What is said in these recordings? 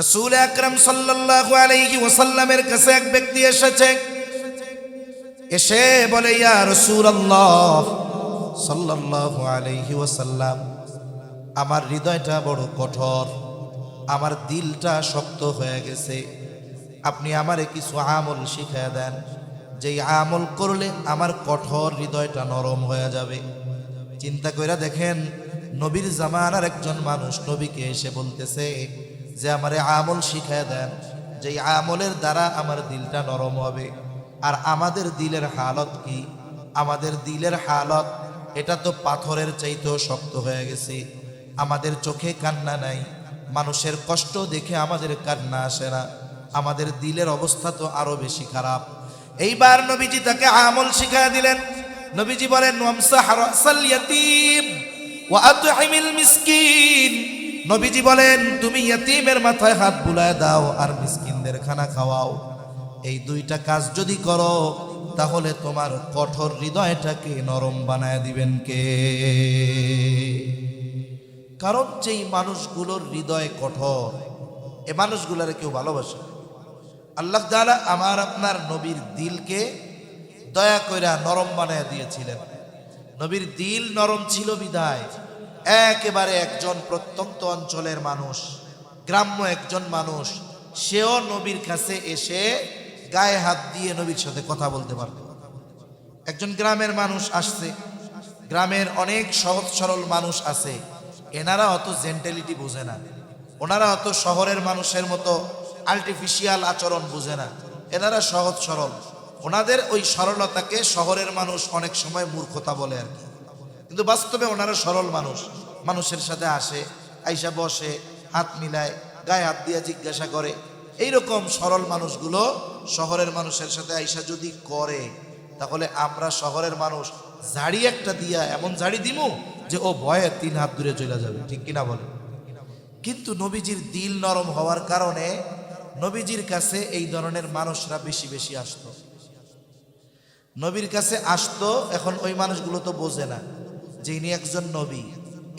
রাসূল আকরাম সাল্লাল্লাহু আলাইহি ওয়াসাল্লামের কাছে এক ব্যক্তি এসেছে, এসে বলে, ইয়া রাসূলুল্লাহ সাল্লাল্লাহু আলাইহি ওয়াসাল্লাম, আমার হৃদয়টা বড় কঠোর, আমার দিলটা শক্ত হয়ে গেছে, আপনি আমারে কিছু আমল শিখিয়ে দেন, যেই আমল করলে আমার কঠোর হৃদয়টা নরম হয়ে যাবে। চিন্তা কইরা দেখেন, নবীর জামানার একজন মানুষ নবীকে এসে বলতেছে যে আমারে আমল শিখিয়ে দেন, যেই আমলের দ্বারা আমার দিলটা নরম হবে। আর আমাদের দিলের হালত কি? আমাদের দিলের হালত এটা তো পাথরের চাইতেও শক্ত হয়ে গেছে। আমাদের চোখে কান্না নাই, মানুষের কষ্ট দেখে আমাদের কান্না আসে না, আমাদের দিলের অবস্থা তো আরো বেশি খারাপ। এইবার নবীজি তাকে আমল শিখিয়ে দিলেন। নবীজি বলেন, ওয়ামসাহ রাসাল ইয়াতীম ওয়া আত'ইমিল মিসকিন। নবীজি বলেন, তুমি ইয়াতীমের মাথায় হাত বুলায় দাও আর মিসকিনদের খানা খাওয়াও। এই দুইটা কাজ যদি করো তাহলে তোমার কঠোর হৃদয়টাকে নরম বানায় দিবেন কে? কারণ যেই মানুষগুলোর হৃদয় কঠোর, এ মানুষগুলোরে কেউ ভালোবাসে। আল্লাহ তাআলা আমার আপনার নবীর দিলকে দয়া কইরা নরম বানায় দিয়েছিলেন। নবীর দিল নরম ছিল বিধায় একেবারে একজন প্রত্যন্ত অঞ্চলের মানুষ, গ্রাম্য একজন মানুষ, সেও নবীর কাছে এসে গায়ে হাত দিয়ে নবীর সাথে কথা বলতে পারত। একজন গ্রামের মানুষ আসছে, গ্রামের অনেক সহজ সরল মানুষ আছে, এনারা অত জেন্টালিটি বুঝে না, ওনারা অত শহরের মানুষের মতো আর্টিফিশিয়াল আচরণ বুঝে না, এনারা সহজ সরল। ওনাদের ওই সরলতাকে শহরের মানুষ অনেক সময় মূর্খতা বলে আর কি, কিন্তু বাস্তবে ওনারা সরল মানুষ। মানুষের সাথে আসে, আইসা বসে, হাত মিলায়, গায়ে হাত দিয়া জিজ্ঞাসা করে। এইরকম সরল মানুষগুলো শহরের মানুষের সাথে আইসা যদি করে, তাহলে আমরা শহরের মানুষ ঝাড়ি একটা দিয়া এমন ঝাড়ি দিমু যে ও ভয়ে 3 হাত দূরে চলে যাবে, ঠিক কিনা বলে? কিন্তু নবীজির দিল নরম হওয়ার কারণে নবীজির কাছে এই ধরনের মানুষরা বেশি বেশি আসতো, নবীর কাছে আসতো। এখন ওই মানুষগুলো তো বোঝে না যে ইনি একজন নবী,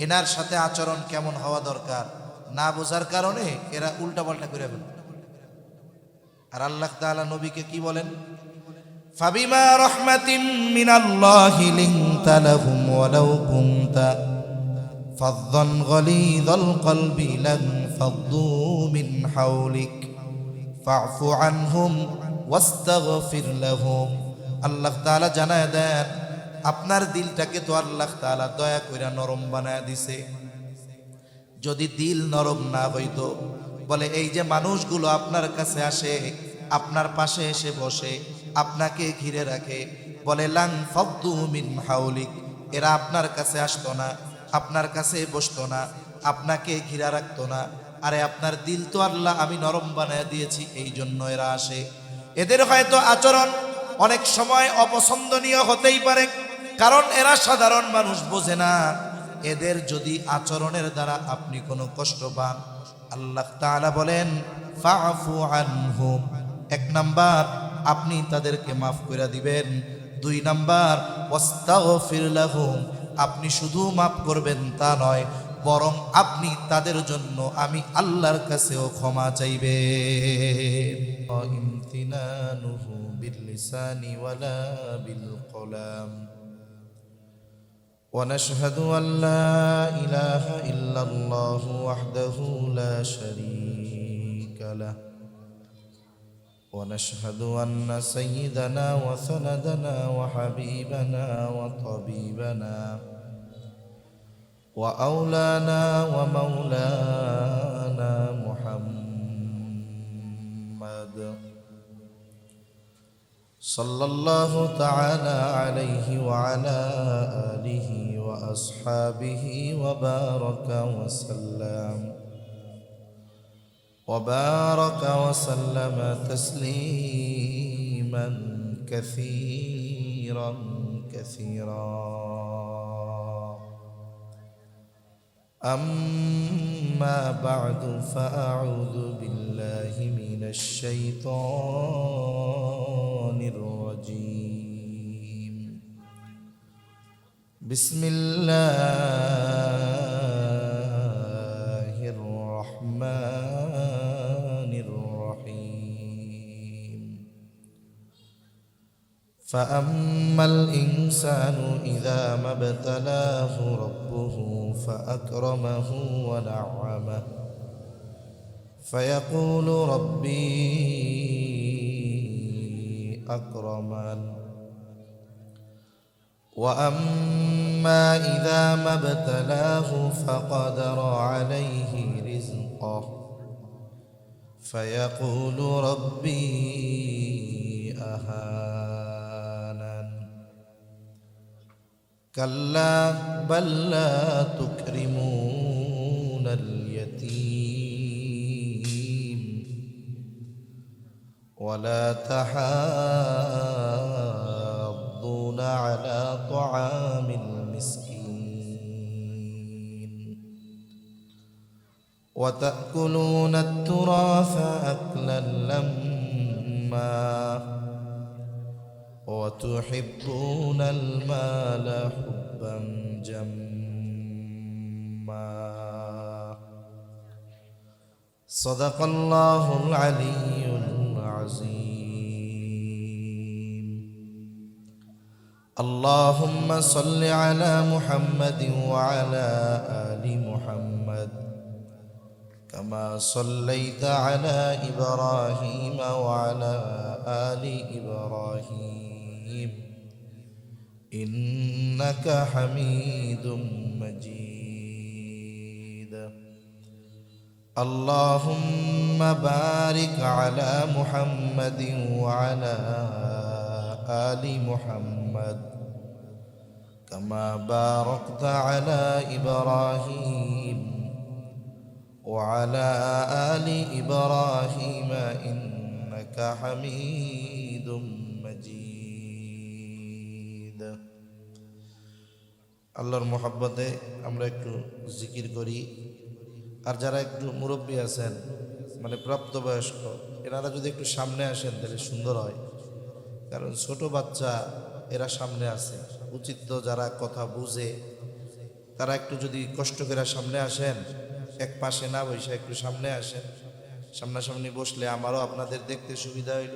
এনার সাথে আচরণ কেমন হওয়া দরকার, না বোঝার কারণে এরা উল্টাপাল্টা করে ফেলে। আর আল্লাহ তাআলা নবীকে কি বলেন? ফাবিমা রাহমাতিম মিনাল্লাহি লিনতা লাহুম ওয়ালাউ কুনতা ফাযযান গালিযাল কলবি লানফাদ্দু মিন হাওলিক ফা'ফু আনহুম ওয়াস্তাগফির লাহুম। আল্লাহ তাআলা জানায় দেন, আপনার দিলটাকে তো আল্লাহ তাআলা দয়া কইরা নরম বানায় দিছে। যদি দিল নরম না হইতো, বলে এই যে মানুষগুলো আপনার কাছে আসে, আপনার পাশে এসে বসে, আপনাকে ঘিরে রাখে, বলে লাং ফাদ্দু মিন হাওলিক, এরা আপনার কাছে আসতো না, আপনার কাছে বসতো না, আপনাকে ঘিরা রাখতো না। আরে আপনার দিল তো আল্লাহ আমি নরম বানায় দিয়েছি, এই জন্য এরা আসে। এদের হয়তো আচরণ অনেক সময় অপছন্দনীয় হতেই পারে, কারণ এরা সাধারণ মানুষ, বোঝে না। এদের যদি আচরণের দ্বারা আপনি কোনো কষ্ট পান, আল্লাহ তাআলা বলেন ফা'ফু আনহুম। 1 নাম্বার, আপনি তাদেরকে মাফ করে দিবেন। 2 নাম্বার, ওয়াস্তাগফির লাহুম, আপনি শুধু মাফ করবেন তা নয়, বরং আপনি তাদের জন্য আমি আল্লাহর কাছেও ক্ষমা চাইবেন। ইমতিনানুহু বিল লিসানি ওয়ালা বিল কলাম। ونشهد أن لا إله إلا الله وحده لا شريك له ونشهد أن سيدنا وسندنا وحبيبنا وطبيبنا وأولانا ومولانا محمد صلى الله تعالى عليه وعلى آله وأصحابه وبارك وسلم تسليما كثيرا كثيرا. أما بعد فأعوذ بالله من الشيطان الرجيم. بسم الله الرحمن فأما الإنسان إذا ما ابتلاه ربه فأكرمه ونعمه فيقول ربي أكرمن وأما إذا ما ابتلاه فقدر عليه رزقه فيقول ربي أهانن كلا بل لا تكرمون اليتيم ولا تحاضون على طعام المسكين وتأكلون التراث أكلا لما وتحبون المال حبا جما صدق الله العلي العظيم. اللهم صل على محمد وعلى آل محمد كما صليت على إبراهيم وعلى آل إبراهيم إنك حميد مجيد. اللهم بارك على محمد وعلى آل محمد كما باركت على إبراهيم وعلى آل إبراهيم إنك حميد مجيد. আল্লাহর মহব্বতে আমরা একটু জিকির করি। আর যারা একটু মুরব্বী আছেন, মানে প্রাপ্তবয়স্ক, এনারা যদি একটু সামনে আসেন তাহলে সুন্দর হয়। কারণ ছোট বাচ্চা এরা সামনে আছে, উচিত তো যারা কথা বুঝে তারা একটু যদি কষ্ট করে সামনে আসেন, এক পাশে না বসে একটু সামনে আসেন। সামনাসামনি বসলে আমারও আপনাদের দেখতে সুবিধা হইল,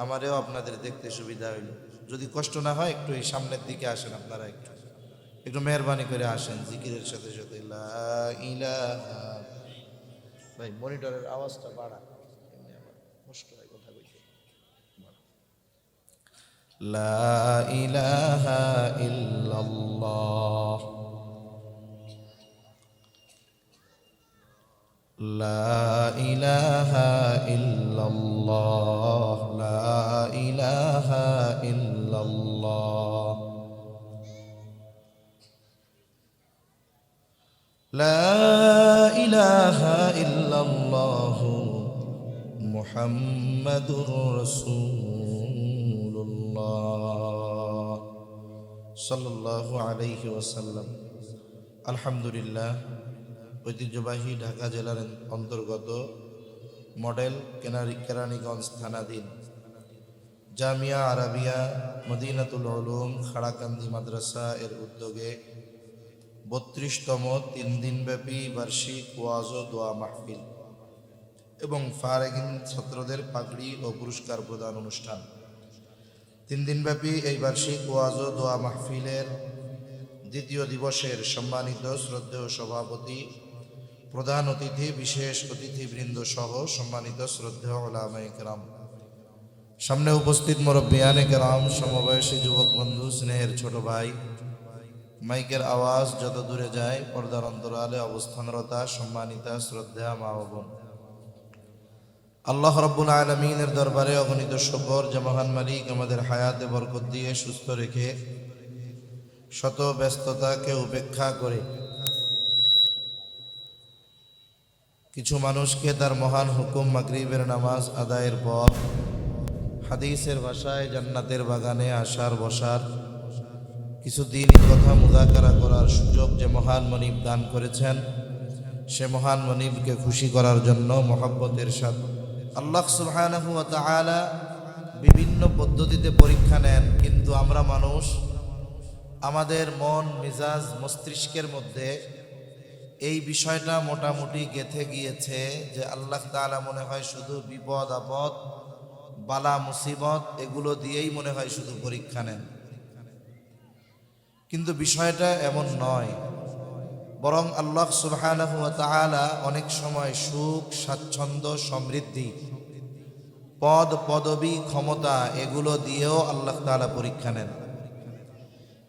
আমারও আপনাদের দেখতে সুবিধা হইল। যদি কষ্ট না হয় একটু এই সামনের দিকে আসেন, আপনারা একটু একটু মেহরবানি করে আসেন জিকিরের সাথে সাথে। লা ইলাহা, ভাই মনিটরের আওয়াজটা বাড়া, এমনি আমার কষ্ট হয় কথা বলতে। লা ইলাহা ইল্লাল্লাহ লা ইলাহা ইল্লাল্লাহ লা ইলাহা ইল্লাল্লাহ লা ইলাহা ইল্লাল্লাহ মুহাম্মাদুর রাসূলুল্লাহ সাল্লাল্লাহু আলাইহি ওয়াসাল্লাম। আলহামদুলিল্লাহ, ঐতিহ্যবাহী ঢাকা জেলার অন্তর্গত মডেল কেরানীগঞ্জ থানাধীন জামিয়া আরাবিয়া মদিনাতুল উলুম খাড়াকান্দি মাদ্রাসা এর উদ্যোগে ৩২তম ৩ দিনব্যাপী বার্ষিক ওয়াজ ও দোয়া মাহফিল এবং ফারেগিন ছাত্রদের পাগড়ি ও পুরস্কার প্রদান অনুষ্ঠান। ৩ দিনব্যাপী এই বার্ষিক ওয়াজ ও দোয়া মাহফিলের দ্বিতীয় দিবসের সম্মানিত শ্রদ্ধেয় সভাপতি, প্রধান অতিথি, বিশেষ অতিথিবৃন্দ সহ সম্মানিত শ্রদ্ধেয় উলামায়ে কেরাম, সামনে উপস্থিত মুরব্বিয়ানে কেরাম, সমবয়সী যুবক বন্ধু, স্নেহের ছোট ভাই, মাইকের আওয়াজ যত দূরে যায় পর্দার অন্তরালে অবস্থানরতা সম্মানিতা শ্রদ্ধা মা ও বোন, আল্লাহ রাব্বুল আলামিনের দরবারে অগণিত শুকর যে মহান মালিক আমাদের হায়াতে বরকত দিয়ে সুস্থ রেখে শত ব্যস্ততাকে উপেক্ষা করে কিছু মানুষকে তার মহান হুকুম মাগরিবের নামাজ আদায়ের পর হাদিসের ভাষায় জান্নাতের বাগানে আসার বসার কিছু দিনই কথা মুযাকারা করার সুযোগ যে মহান মনিব দান করেছেন, সে মহান মনিবকে খুশি করার জন্য মহব্বতের সাথে আল্লাহ সুবহানাহু ওয়া তাআলা বিভিন্ন পদ্ধতিতে পরীক্ষা নেন। কিন্তু আমরা মানুষ, আমাদের মন মেজাজ মস্তিষ্কের মধ্যে এই বিষয়টা মোটামুটি গেঁথে গিয়েছে যে আল্লাহ তাআলা মনে হয় শুধু বিপদ আপদ বালা মুসিবত এগুলো দিয়েই মনে হয় শুধু পরীক্ষা নেন, কিন্তু বিষয়টা এমন নয়। বরং আল্লাহ সুবহানাহু ওয়া তাআলা অনেক সময় সুখ, স্বাচ্ছন্দ্য, সমৃদ্ধি, পদ পদবী, ক্ষমতা এগুলো দিয়েও আল্লাহ তাআলা পরীক্ষা নেন।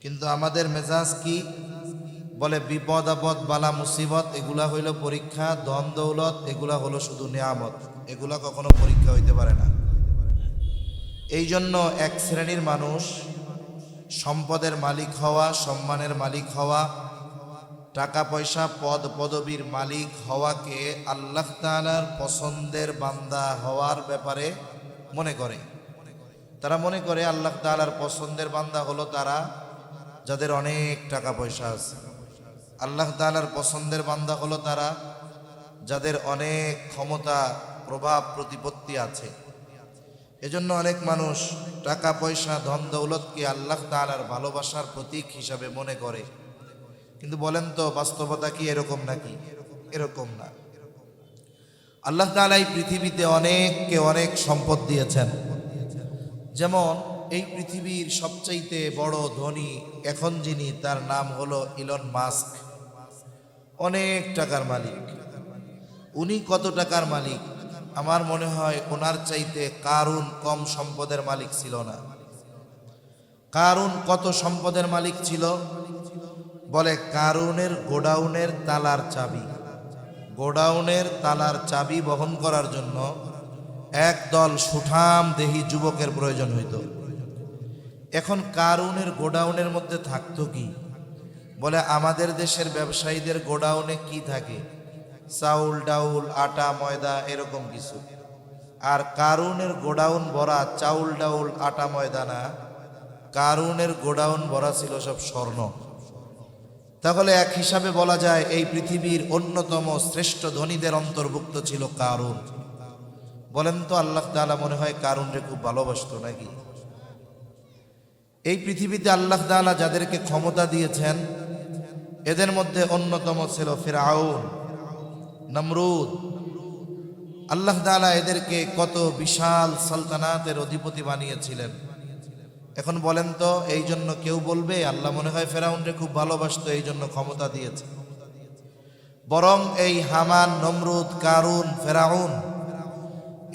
কিন্তু আমাদের মেজাজ কি বলে? বিপদ আপদ, বালা মুসিবত এগুলা হইল পরীক্ষা, ধন দৌলত এগুলা হলো শুধু নিয়ামত, এগুলা কখনো পরীক্ষা হইতে পারে না। এই জন্য এক শ্রেণীর মানুষ সম্পদের মালিক হওয়া, সম্মানের মালিক হওয়া, টাকা পয়সা, পদ পদবীর মালিক হওয়াকে আল্লাহ তাআলার পছন্দের বান্দা হওয়ার ব্যাপারে মনে করে। তারা মনে করে আল্লাহ তাআলার পছন্দের বান্দা হলো তারা যাদের অনেক টাকা পয়সা আছে। আল্লাহ তাআলার পছন্দের বান্দা হলো তারা যাদের অনেক ক্ষমতা, প্রভাব, প্রতিপত্তি আছে। এজন্য অনেক মানুষ টাকা পয়সা, ধন দৌলতকে আল্লাহ তাআলার ভালোবাসার প্রতীক হিসাবে মনে করে। কিন্তু বলেন তো বাস্তবতা কি এরকম নাকি? এরকম না। আল্লাহ তাআলা এই পৃথিবীতে অনেককে অনেক সম্পদ দিয়েছেন। যেমন এই পৃথিবীর সবচাইতে বড় ধনী এখন যিনি, তার নাম হলো ইলন মাস্ক। অনেক টাকার মালিক। উনি কত টাকার মালিক? আমার মনে হয় ওনার চাইতে কারুন কম সম্পদের মালিক ছিল না। কারুন কত সম্পদের মালিক ছিল? বলে কারুনের গোডাউনের তালার চাবি, গোডাউনের তালার চাবি বহন করার জন্য একদল সুঠাম দেহী যুবকের প্রয়োজন হইত। এখন কারুনের গোডাউনের মধ্যে থাকতো কি? বলে আমাদের দেশের ব্যবসায়ীদের গোডাউনে কি থাকে? চাউল ডাউল, আটা ময়দা, এরকম কিছু। আর কারুনের গোডাউন ভরা চাউল ডাউল, আটা ময়দা না, কারুনের গোডাউন ভরা ছিল সব স্বর্ণ। তাহলে এক হিসাবে বলা যায় এই পৃথিবীর অন্যতম শ্রেষ্ঠ ধনীদের অন্তর্ভুক্ত ছিল কারুন। বলেন তো আল্লাহ তাআলা মনে হয় কারুনরে খুব ভালোবাসতো নাকি? এই পৃথিবীতে আল্লাহ তাআলা যাদেরকে ক্ষমতা দিয়েছেন এদের মধ্যে অন্যতম ছিল ফিরআউন, নমরুদ। আল্লাহ তাআলা এদেরকে কত বিশাল সালতানাতের অধিপতি বানিয়েছিলেন। এখন বলেন তো এই জন্য কেউ বলবে আল্লাহ মনে হয় ফেরাউনকে খুব ভালোবাসতো এই জন্য ক্ষমতা দিয়েছে? বরং এই হামান, নমরুদ, কারুন, ফেরাউন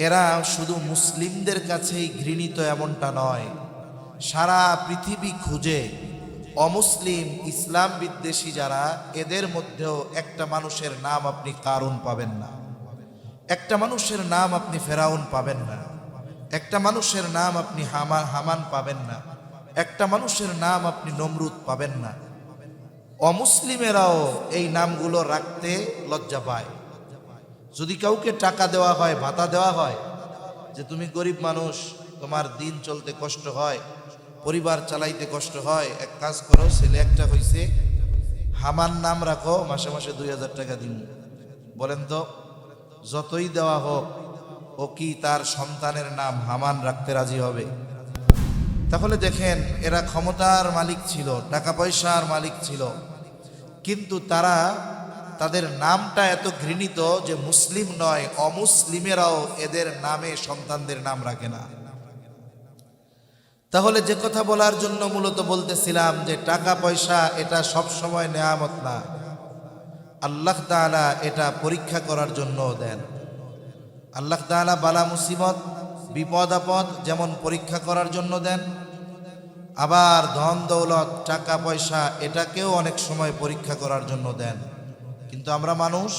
এরা শুধু মুসলিমদের কাছেই ঘৃণিত এমনটা নয়। সারা পৃথিবী খুঁজে অমুসলিম, ইসলাম বিদ্বেষী যারা, এদের মধ্যেও একটা মানুষের নাম আপনি কারুন পাবেন না, একটা মানুষের নাম আপনি ফেরাউন পাবেন না, একটা মানুষের নাম আপনি হামান পাবেন না, একটা মানুষের নাম আপনি নমরুদ পাবেন না। অমুসলিমেরাও এই নামগুলো রাখতে লজ্জা পায়। যদি কাউকে টাকা দেওয়া হয়, ভাতা দেওয়া হয়, যে তুমি গরিব মানুষ, তোমার দিন চলতে কষ্ট হয়, পরিবার চালাইতে কষ্ট হয়, এক কাজ করো, ছেলে একটা হইছে, হামান নাম রাখো, মাসে মাসে 2000 টাকা দিন। বলেন তো যতই দেওয়া হোক ও কি তার সন্তানের নাম হামান রাখতে রাজি হবে? তাহলে দেখেন এরা ক্ষমতার মালিক ছিল, টাকা পয়সার মালিক ছিল, কিন্তু তারা তাদের নামটা এত ঘৃণিত যে মুসলিম নয়, অমুসলিমেরাও এদের নামে সন্তানদের নাম রাখে না। তাহলে যে কথা বলার জন্য মূলত বলতেছিলাম যে টাকা পয়সা এটা সব সময় নেয়ামত না, আল্লাহ তাআলা এটা পরীক্ষা করার জন্য দেন। আল্লাহ তাআলা বালা মুসিবত, বিপদ আপদ যেমন পরীক্ষা করার জন্য দেন, আবার ধন দৌলত, টাকা পয়সা এটাকেও অনেক সময় পরীক্ষা করার জন্য দেন। কিন্তু আমরা মানুষ,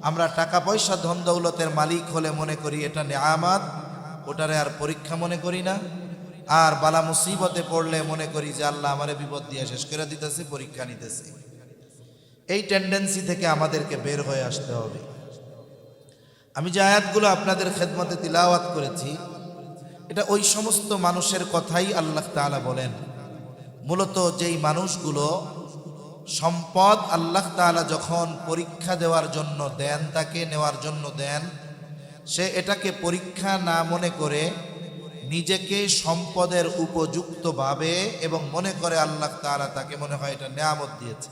আমরা টাকা পয়সা, ধন দৌলতের মালিক হলে মনে করি এটা নেয়ামত, ওটারে আর পরীক্ষা মনে করি না। আর বালা মুসিবতে পড়লে মনে করি যে আল্লাহ আমারে বিপদ দিয়ে শেষ করে দিতেছে, পরীক্ষা নিতেছে। এই টেন্ডেন্সি থেকে আমাদেরকে বের হয়ে আসতে হবে। আমি যে আয়াতগুলো আপনাদের খেদমতে তিলাওয়াত করেছি, এটা ওই সমস্ত মানুষের কথাই আল্লাহ তাআলা বলেন। মূলত যেই মানুষগুলো সম্পদ আল্লাহ তাআলা যখন পরীক্ষা দেওয়ার জন্য দেন, তাকে নেওয়ার জন্য দেন, সে এটাকে পরীক্ষা না মনে করে নিজেকে সম্পদের উপযুক্ত ভাবে এবং মনে করে আল্লাহ তাআলা তাকে মনে হয় এটা নেয়ামত দিয়েছে।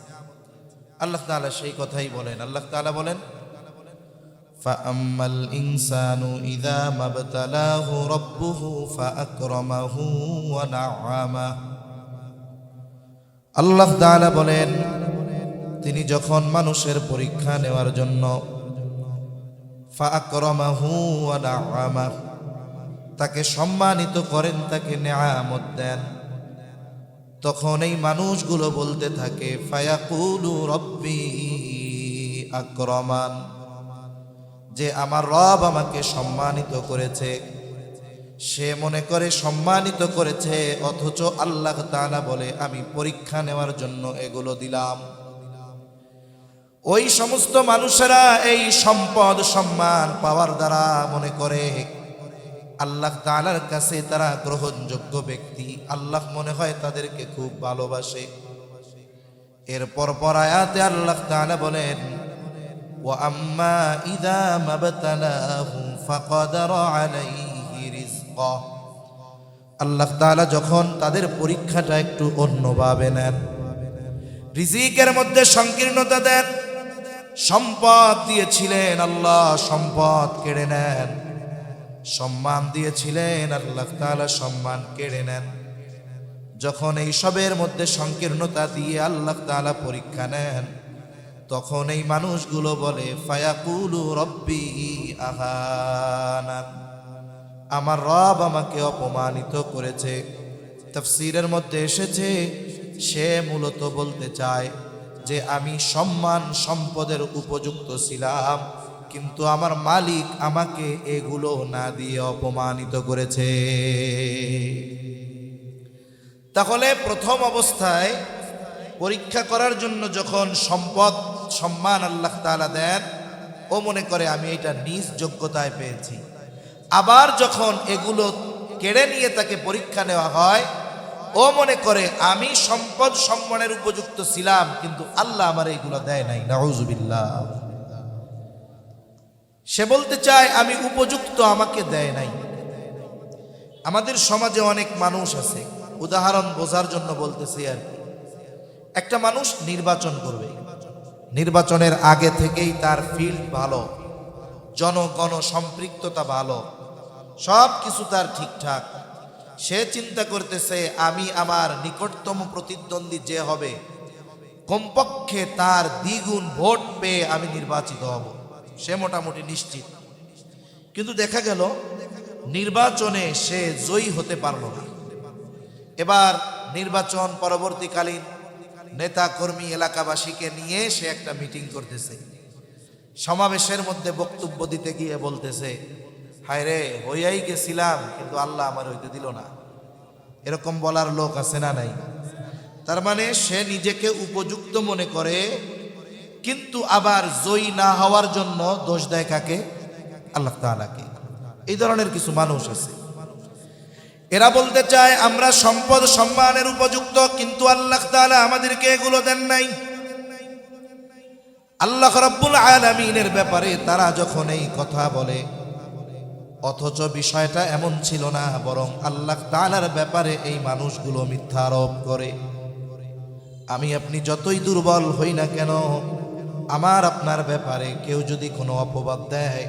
আল্লাহ তাআলা সেই কথাই বলেন। আল্লাহ তাআলা বলেন فأما الإنسان إذا ما ابتلاه ربه فأكرمه ونعمه আল্লাহ তাআলা বলেন, তিনি যখন মানুষের পরীক্ষা নেওয়ার জন্য ফাআকরামাহু ওয়া নাআমাহ, তাকে সম্মানিত করেন, তাকে নেয়ামত দেন, তখন এই মানুষগুলো বলতে থাকে ফায়াকুলু রব্বি আকরামান, যে আমার রব আমাকে সম্মানিত করেছে। সে মনে করে সম্মানিত করেছে, অথচ আল্লাহ তাআলা বলে আমি পরীক্ষা নেওয়ার জন্য এগুলো দিলাম। ওই সমস্ত মানুষেরা এই সম্পদ সম্মান পাওয়ার দ্বারা মনে করে আল্লাহ তাআলার কাছে তারা গ্রহণযোগ্য ব্যক্তি, আল্লাহ মনে হয় তাদেরকে খুব ভালোবাসে। এরপর পর আয়াতে আল্লাহ তাআলা বলেন, ওয়া আম্মা ইযা মাবতালাহু ফাকাদারা আলাইহি রিজকা, আল্লাহ তাআলা যখন তাদের পরীক্ষাটা একটু অন্যভাবে নেন, রিজিকের মধ্যে সংকীর্ণতা দেন। সম্পদ দিয়েছিলেন, আল্লাহ সম্পদ কেড়ে নেন। সম্মান দিয়েছিলেন, আল্লাহ তাআলা সম্মান কেড়ে নেন। যখন এই সবের মধ্যে সংকীর্ণতা দিয়ে আল্লাহ তাআলা পরীক্ষা নেন, তখন এই মানুষগুলো বলে ফায়াকুলু রব্বি আহানান, আমার রব আমাকে অপমানিত করেছে। তাফসীরের মধ্যে এসেছে সে মূলত বলতে চায় যে আমি সম্মান সম্পদের উপযুক্ত ছিলাম, কিন্তু আমার মালিক আমাকে এগুলো না দিয়ে অপমানিত করেছে। তাহলে প্রথম অবস্থায় পরীক্ষা করার জন্য যখন সম্পদ সম্মান আল্লাহ তাআলা দেন, ও মনে করে আমি এটা নিজ যোগ্যতায় পেয়েছি। আবার যখন এগুলো কেড়ে নিয়ে তাকে পরীক্ষা নেওয়া হয়, ও মনে করে আমি সম্পদ সম্মানের উপযুক্ত ছিলাম, কিন্তু আল্লাহ আমার এইগুলো দেয় নাই। নাউজুবিল্লাহ। সে বলতে চায় আমি উপযুক্ত, আমাকে দেয় নাই। আমাদের সমাজে অনেক মানুষ আছে, উদাহরণ বোঝার জন্য বলতেছি আর কি। একটা মানুষ নির্বাচন করবে, নির্বাচনের আগে থেকেই তার ফিল্ড ভালো, জনগণ সম্পৃক্ততা ভালো, সব কিছু তার ঠিকঠাক। সে চিন্তা করতেছে আমি আমার নিকটতম প্রতিদ্বন্দ্বী যে হবে, কমপক্ষে তার দ্বিগুণ ভোট পেয়ে আমি নির্বাচিত হব, সে মোটামুটি নিশ্চিত। কিন্তু দেখা গেল নির্বাচনে সে জয়ী হতে পারল না। এবার নির্বাচন পরবর্তীকালীন নেতা কর্মী এলাকাবাসীকে নিয়ে সে একটা মিটিং করতেছে। সমাবেশের মধ্যে বক্তব্য দিতে গিয়ে বলতেছে, হায় রে, হইয়াই গেছিলাম কিন্তু আল্লাহ আমার হইতে দিল না। এরকম বলার লোক আছে না নাই? তার মানে সে নিজেকে উপযুক্ত মনে করে, কিন্তু আবার জয়ী না হওয়ার জন্য দোষ দেয় কাকে? আল্লাহ তাআলাকে। এই ধরনের কিছু মানুষ আছে। এরা বলতে চায় আমরা সম্পদ সম্মানের উপযুক্ত, কিন্তু আল্লাহ তাআলা আমাদেরকে এগুলো দেন নাই। আল্লাহ রাব্বুল আলামিনের ব্যাপারে তারা যখন এই কথা বলে, অথচ বিষয়টা এমন ছিল না, বরং আল্লাহ তাআলার ব্যাপারে এই মানুষগুলো মিথ্যা আরোপ করে। আমি আপনি যতই দুর্বল হই না কেন, আমার আপনার ব্যাপারে কেউ যদি কোনো অপবাদ দেয়,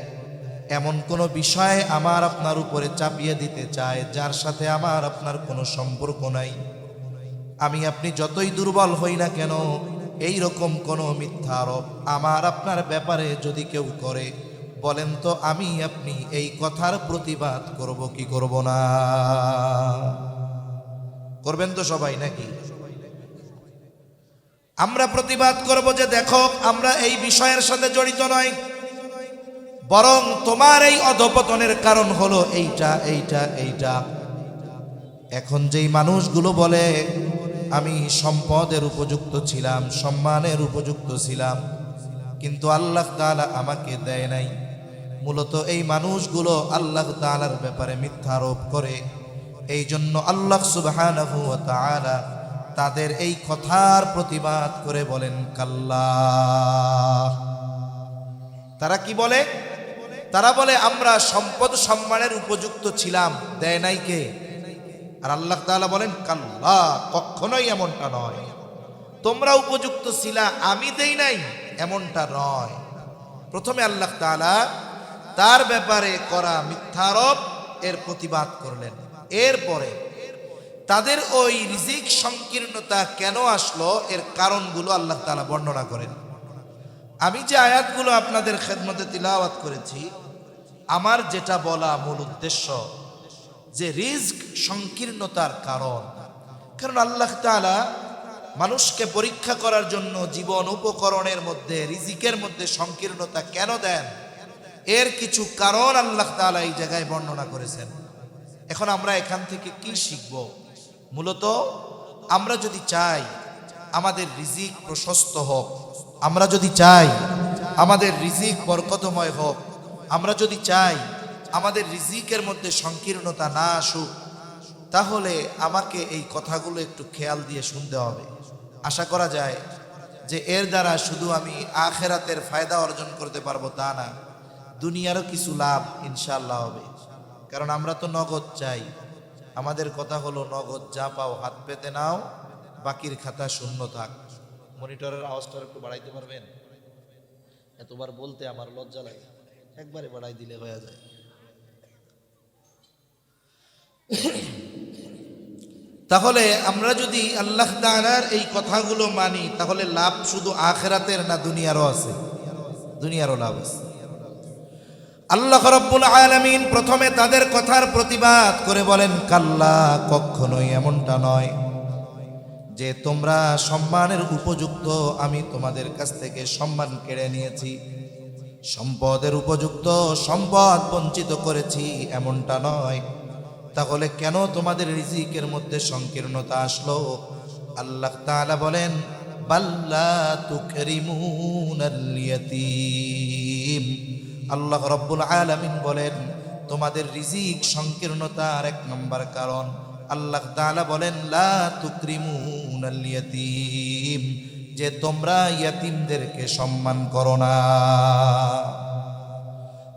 এমন কোনো বিষয় আমার আপনার উপরে চাপিয়ে দিতে চায় যার সাথে আমার আপনার কোনো সম্পর্ক নাই, আমি আপনি যতই দুর্বল হই না কেন, এই রকম কোনো মিথ্যা আরোপ আমার আপনার ব্যাপারে যদি কেউ করে, বলেন তো আমি আপনি এই কথার প্রতিবাদ করব কি করব না? করবেন তো সবাই নাকি? আমরা প্রতিবাদ করব যে দেখো আমরা এই বিষয়ের সাথে জড়িত নই, বরং তোমার এই অধপতনের কারণ হলো এইটা এইটা এইটা। এখন যেই মানুষগুলো বলে আমি সম্পদের উপযুক্ত ছিলাম, সম্মানের উপযুক্ত ছিলাম, কিন্তু আল্লাহ তাআলা আমাকে দেয় নাই, মূলত এই মানুষগুলো আল্লাহ তাআলার ব্যাপারে মিথ্যা আরোপ করে। এই জন্য আল্লাহ সুবহানাহু ওয়া তাআলা তাদের এই কথার প্রতিবাদ করে বলেন কাল্লা। তারা কি বলে? তারা বলে আমরা সম্পদ সম্মানের উপযুক্ত ছিলাম, দেয় নাই কে? আর আল্লাহ তাআলা বলেন কাল্লা, কখনোই এমনটা নয়। তোমরা উপযুক্ত ছিলা, আমি দেই নাই, এমনটা নয়। প্রথমে আল্লাহ তাআলা তার ব্যাপারে করা মিথ্যারোপ এর প্রতিবাদ করলেন। এরপরে তাদের ওই রিজিক সংকীর্ণতা কেন আসলো এর কারণগুলো আল্লাহ তাআলা বর্ণনা করেন। আমি যে আয়াতগুলো আপনাদের খেদমতে তিলাওয়াত করেছি, আমার যেটা বলা মূল উদ্দেশ্য যে রিজক সংকীর্ণতার কারণ আল্লাহ তাআলা মানুষকে পরীক্ষা করার জন্য জীবন উপকরণের মধ্যে রিজিকের মধ্যে সংকীর্ণতা কেন দেন, এর কিছু কারণ আল্লাহ তাআলা এই জায়গায় বর্ণনা করেছেন। এখন আমরা এখান থেকে কি শিখব? মূলত আমরা যদি চাই আমাদের রিজিক প্রশস্ত হোক, আমরা যদি চাই আমাদের রিজিক বরকতময় হোক, আমরা যদি চাই আমাদের রিজিকের মধ্যে সংকীর্ণতা না আসুক, তাহলে আমাকে এই কথাগুলো একটু খেয়াল দিয়ে শুনতে হবে। আশা করা যায় যে এর দ্বারা শুধু আমি আখিরাতের ফায়দা অর্জন করতে পারবো তা না, দুনিয়ারও কিছু লাভ ইনশাআল্লাহ হবে। কারণ আমরা তো নগদ চাই। আমাদের কথা হলো নগদ যা পাও হাত পেতে নাও, বাকির খাতা শূন্য থাক। মনিটরের আওয়াজটা একটু বাড়াইতে পারবেন? এতবার বলতে আমার লজ্জা লাগে, একবারে বাড়াই দিলে হয়ে যায়। তাহলে আমরা যদি আল্লাহ তাআলার এই কথাগুলো মানি, তাহলে লাভ শুধু আখিরাতের না দুনিয়ারও আছে, দুনিয়ারও লাভ আছে। আল্লাহ রাব্বুল আলামিন প্রথমে তাদের কথার প্রতিবাদ করে বলেন, কাল্লা, কখনোই এমনটা নয় যে তোমরা সম্মানের উপযুক্ত আমি তোমাদের কাছ থেকে সম্মান কেড়ে নিয়েছি, সম্পদের উপযুক্ত সম্পদ বঞ্চিত করেছি, এমনটা নয়। তাহলে কেন তোমাদের রিজিকের মধ্যে সংকীর্ণতা আসলো? আল্লাহ তাআলা বলেন, বাল্লা তুকরিমুনাল ইয়াতীম। আল্লাহ রাব্বুল আলামিন বলেন, তোমাদের রিজিক সংকীর্ণতার এক নম্বর কারণ আল্লাহ তাআলা বলেন, লা তুকরিমুনাল ইয়াতীম, যে তোমরা ইয়াতীমদেরকে সম্মান করো না।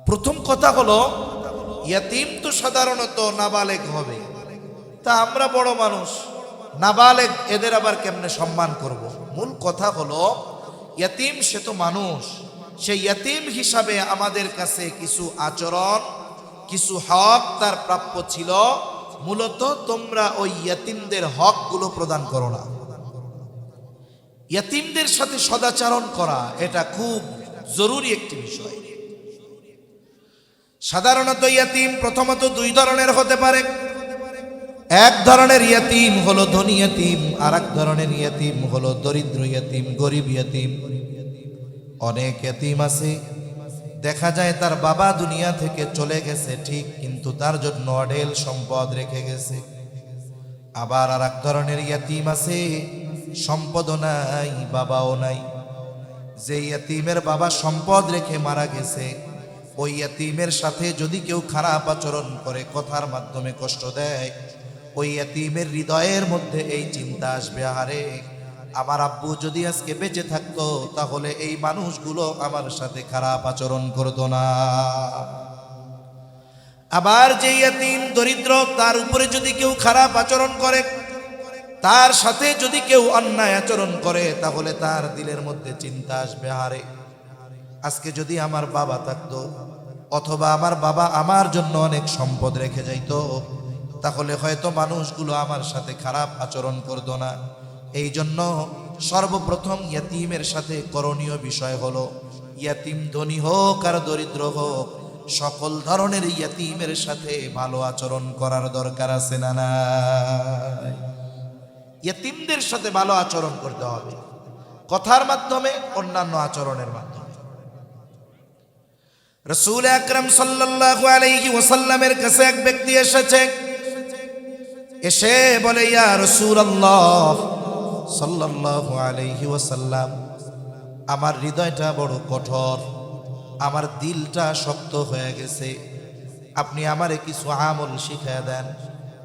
প্রথম কথা হলো, ইয়াতীম তো সাধারণত নাবালেগ হবে, তা আমরা বড় মানুষ, নাবালেগ এদের আবার কেমনে সম্মান করব? মূল কথা হলো ইয়াতীম সে তো মানুষ, সেই ইয়াতীম হিসাবে আমাদের কাছে কিছু আচরণ, কিছু হক তার প্রাপ্য ছিল। মূলত তোমরা ওই ইয়াতীমদের হকগুলো প্রদান করো না। ইয়াতীমদের সাথে সদাচরণ করা এটা খুব জরুরি একটি বিষয়। সাধারণত ইয়াতীম প্রথমত দুই ধরনের হতে পারে। এক ধরনের ইয়াতীম হলো ধনী ইয়াতীম, আর এক ধরনের ইয়াতীম হলো দরিদ্র ইয়াতীম, গরিব ইয়াতীম। অনেক ইয়াতীম আছে দেখা যায় তার বাবা দুনিয়া থেকে চলে গেছে ঠিক, কিন্তু তার জন্য অঢেল সম্পদ রেখে গেছে। আবার আর এক ধরনের ইয়াতীম আছে সম্পদও নাই, বাবাও নাই। যে ইয়াতীমের বাবা সম্পদ রেখে মারা গেছে, ওই ইয়াতীমের সাথে যদি কেউ খারাপ আচরণ করে, কথার মাধ্যমে কষ্ট দেয়, ওই ইয়াতীমের হৃদয়ের মধ্যে এই চিন্তা আসবে, আরে আমার আব্বু যদি আজকে বেঁচে থাকতো তাহলে এই মানুষগুলো আমার সাথে খারাপ আচরণ করতো না। আবার যে ইয়াতীম দরিদ্র, তার উপরে যদি কেউ খারাপ আচরণ করে, তার সাথে যদি কেউ অন্যায় আচরণ করে, তাহলে তার দিলের মধ্যে চিন্তা আসবে, আরে আজকে যদি আমার বাবা থাকতো, অথবা আমার বাবা আমার জন্য অনেক সম্পদ রেখে যাইতো, তাহলে হয়তো মানুষগুলো আমার সাথে খারাপ আচরণ করতো না। এই জন্য সর্বপ্রথম ইয়াতীমের সাথে করণীয় বিষয় হলো, ইয়াতীম ধনী হোক আর দরিদ্র হোক, সকল ধরনের ইয়াতীমের সাথে ভালো আচরণ করার দরকার আছে না নাই? ইয়াতীমদের সাথে ভালো আচরণ করতে হবে, কথার মাধ্যমে, অন্যান্য আচরণের মাধ্যমে। রাসূল আকরাম সাল্লাল্লাহু আলাইহি ওয়াসাল্লামের কাছে এক ব্যক্তি এসেছে, এসে বলে, ইয়া রাসূলুল্লাহ সাল্লাল্লাহু আলাইহি ওয়াসাল্লাম, আমার হৃদয়টা বড় কঠোর, আমার দিলটা শক্ত হয়ে গেছে, আপনি আমারে কিছু আমল শিখিয়ে দেন,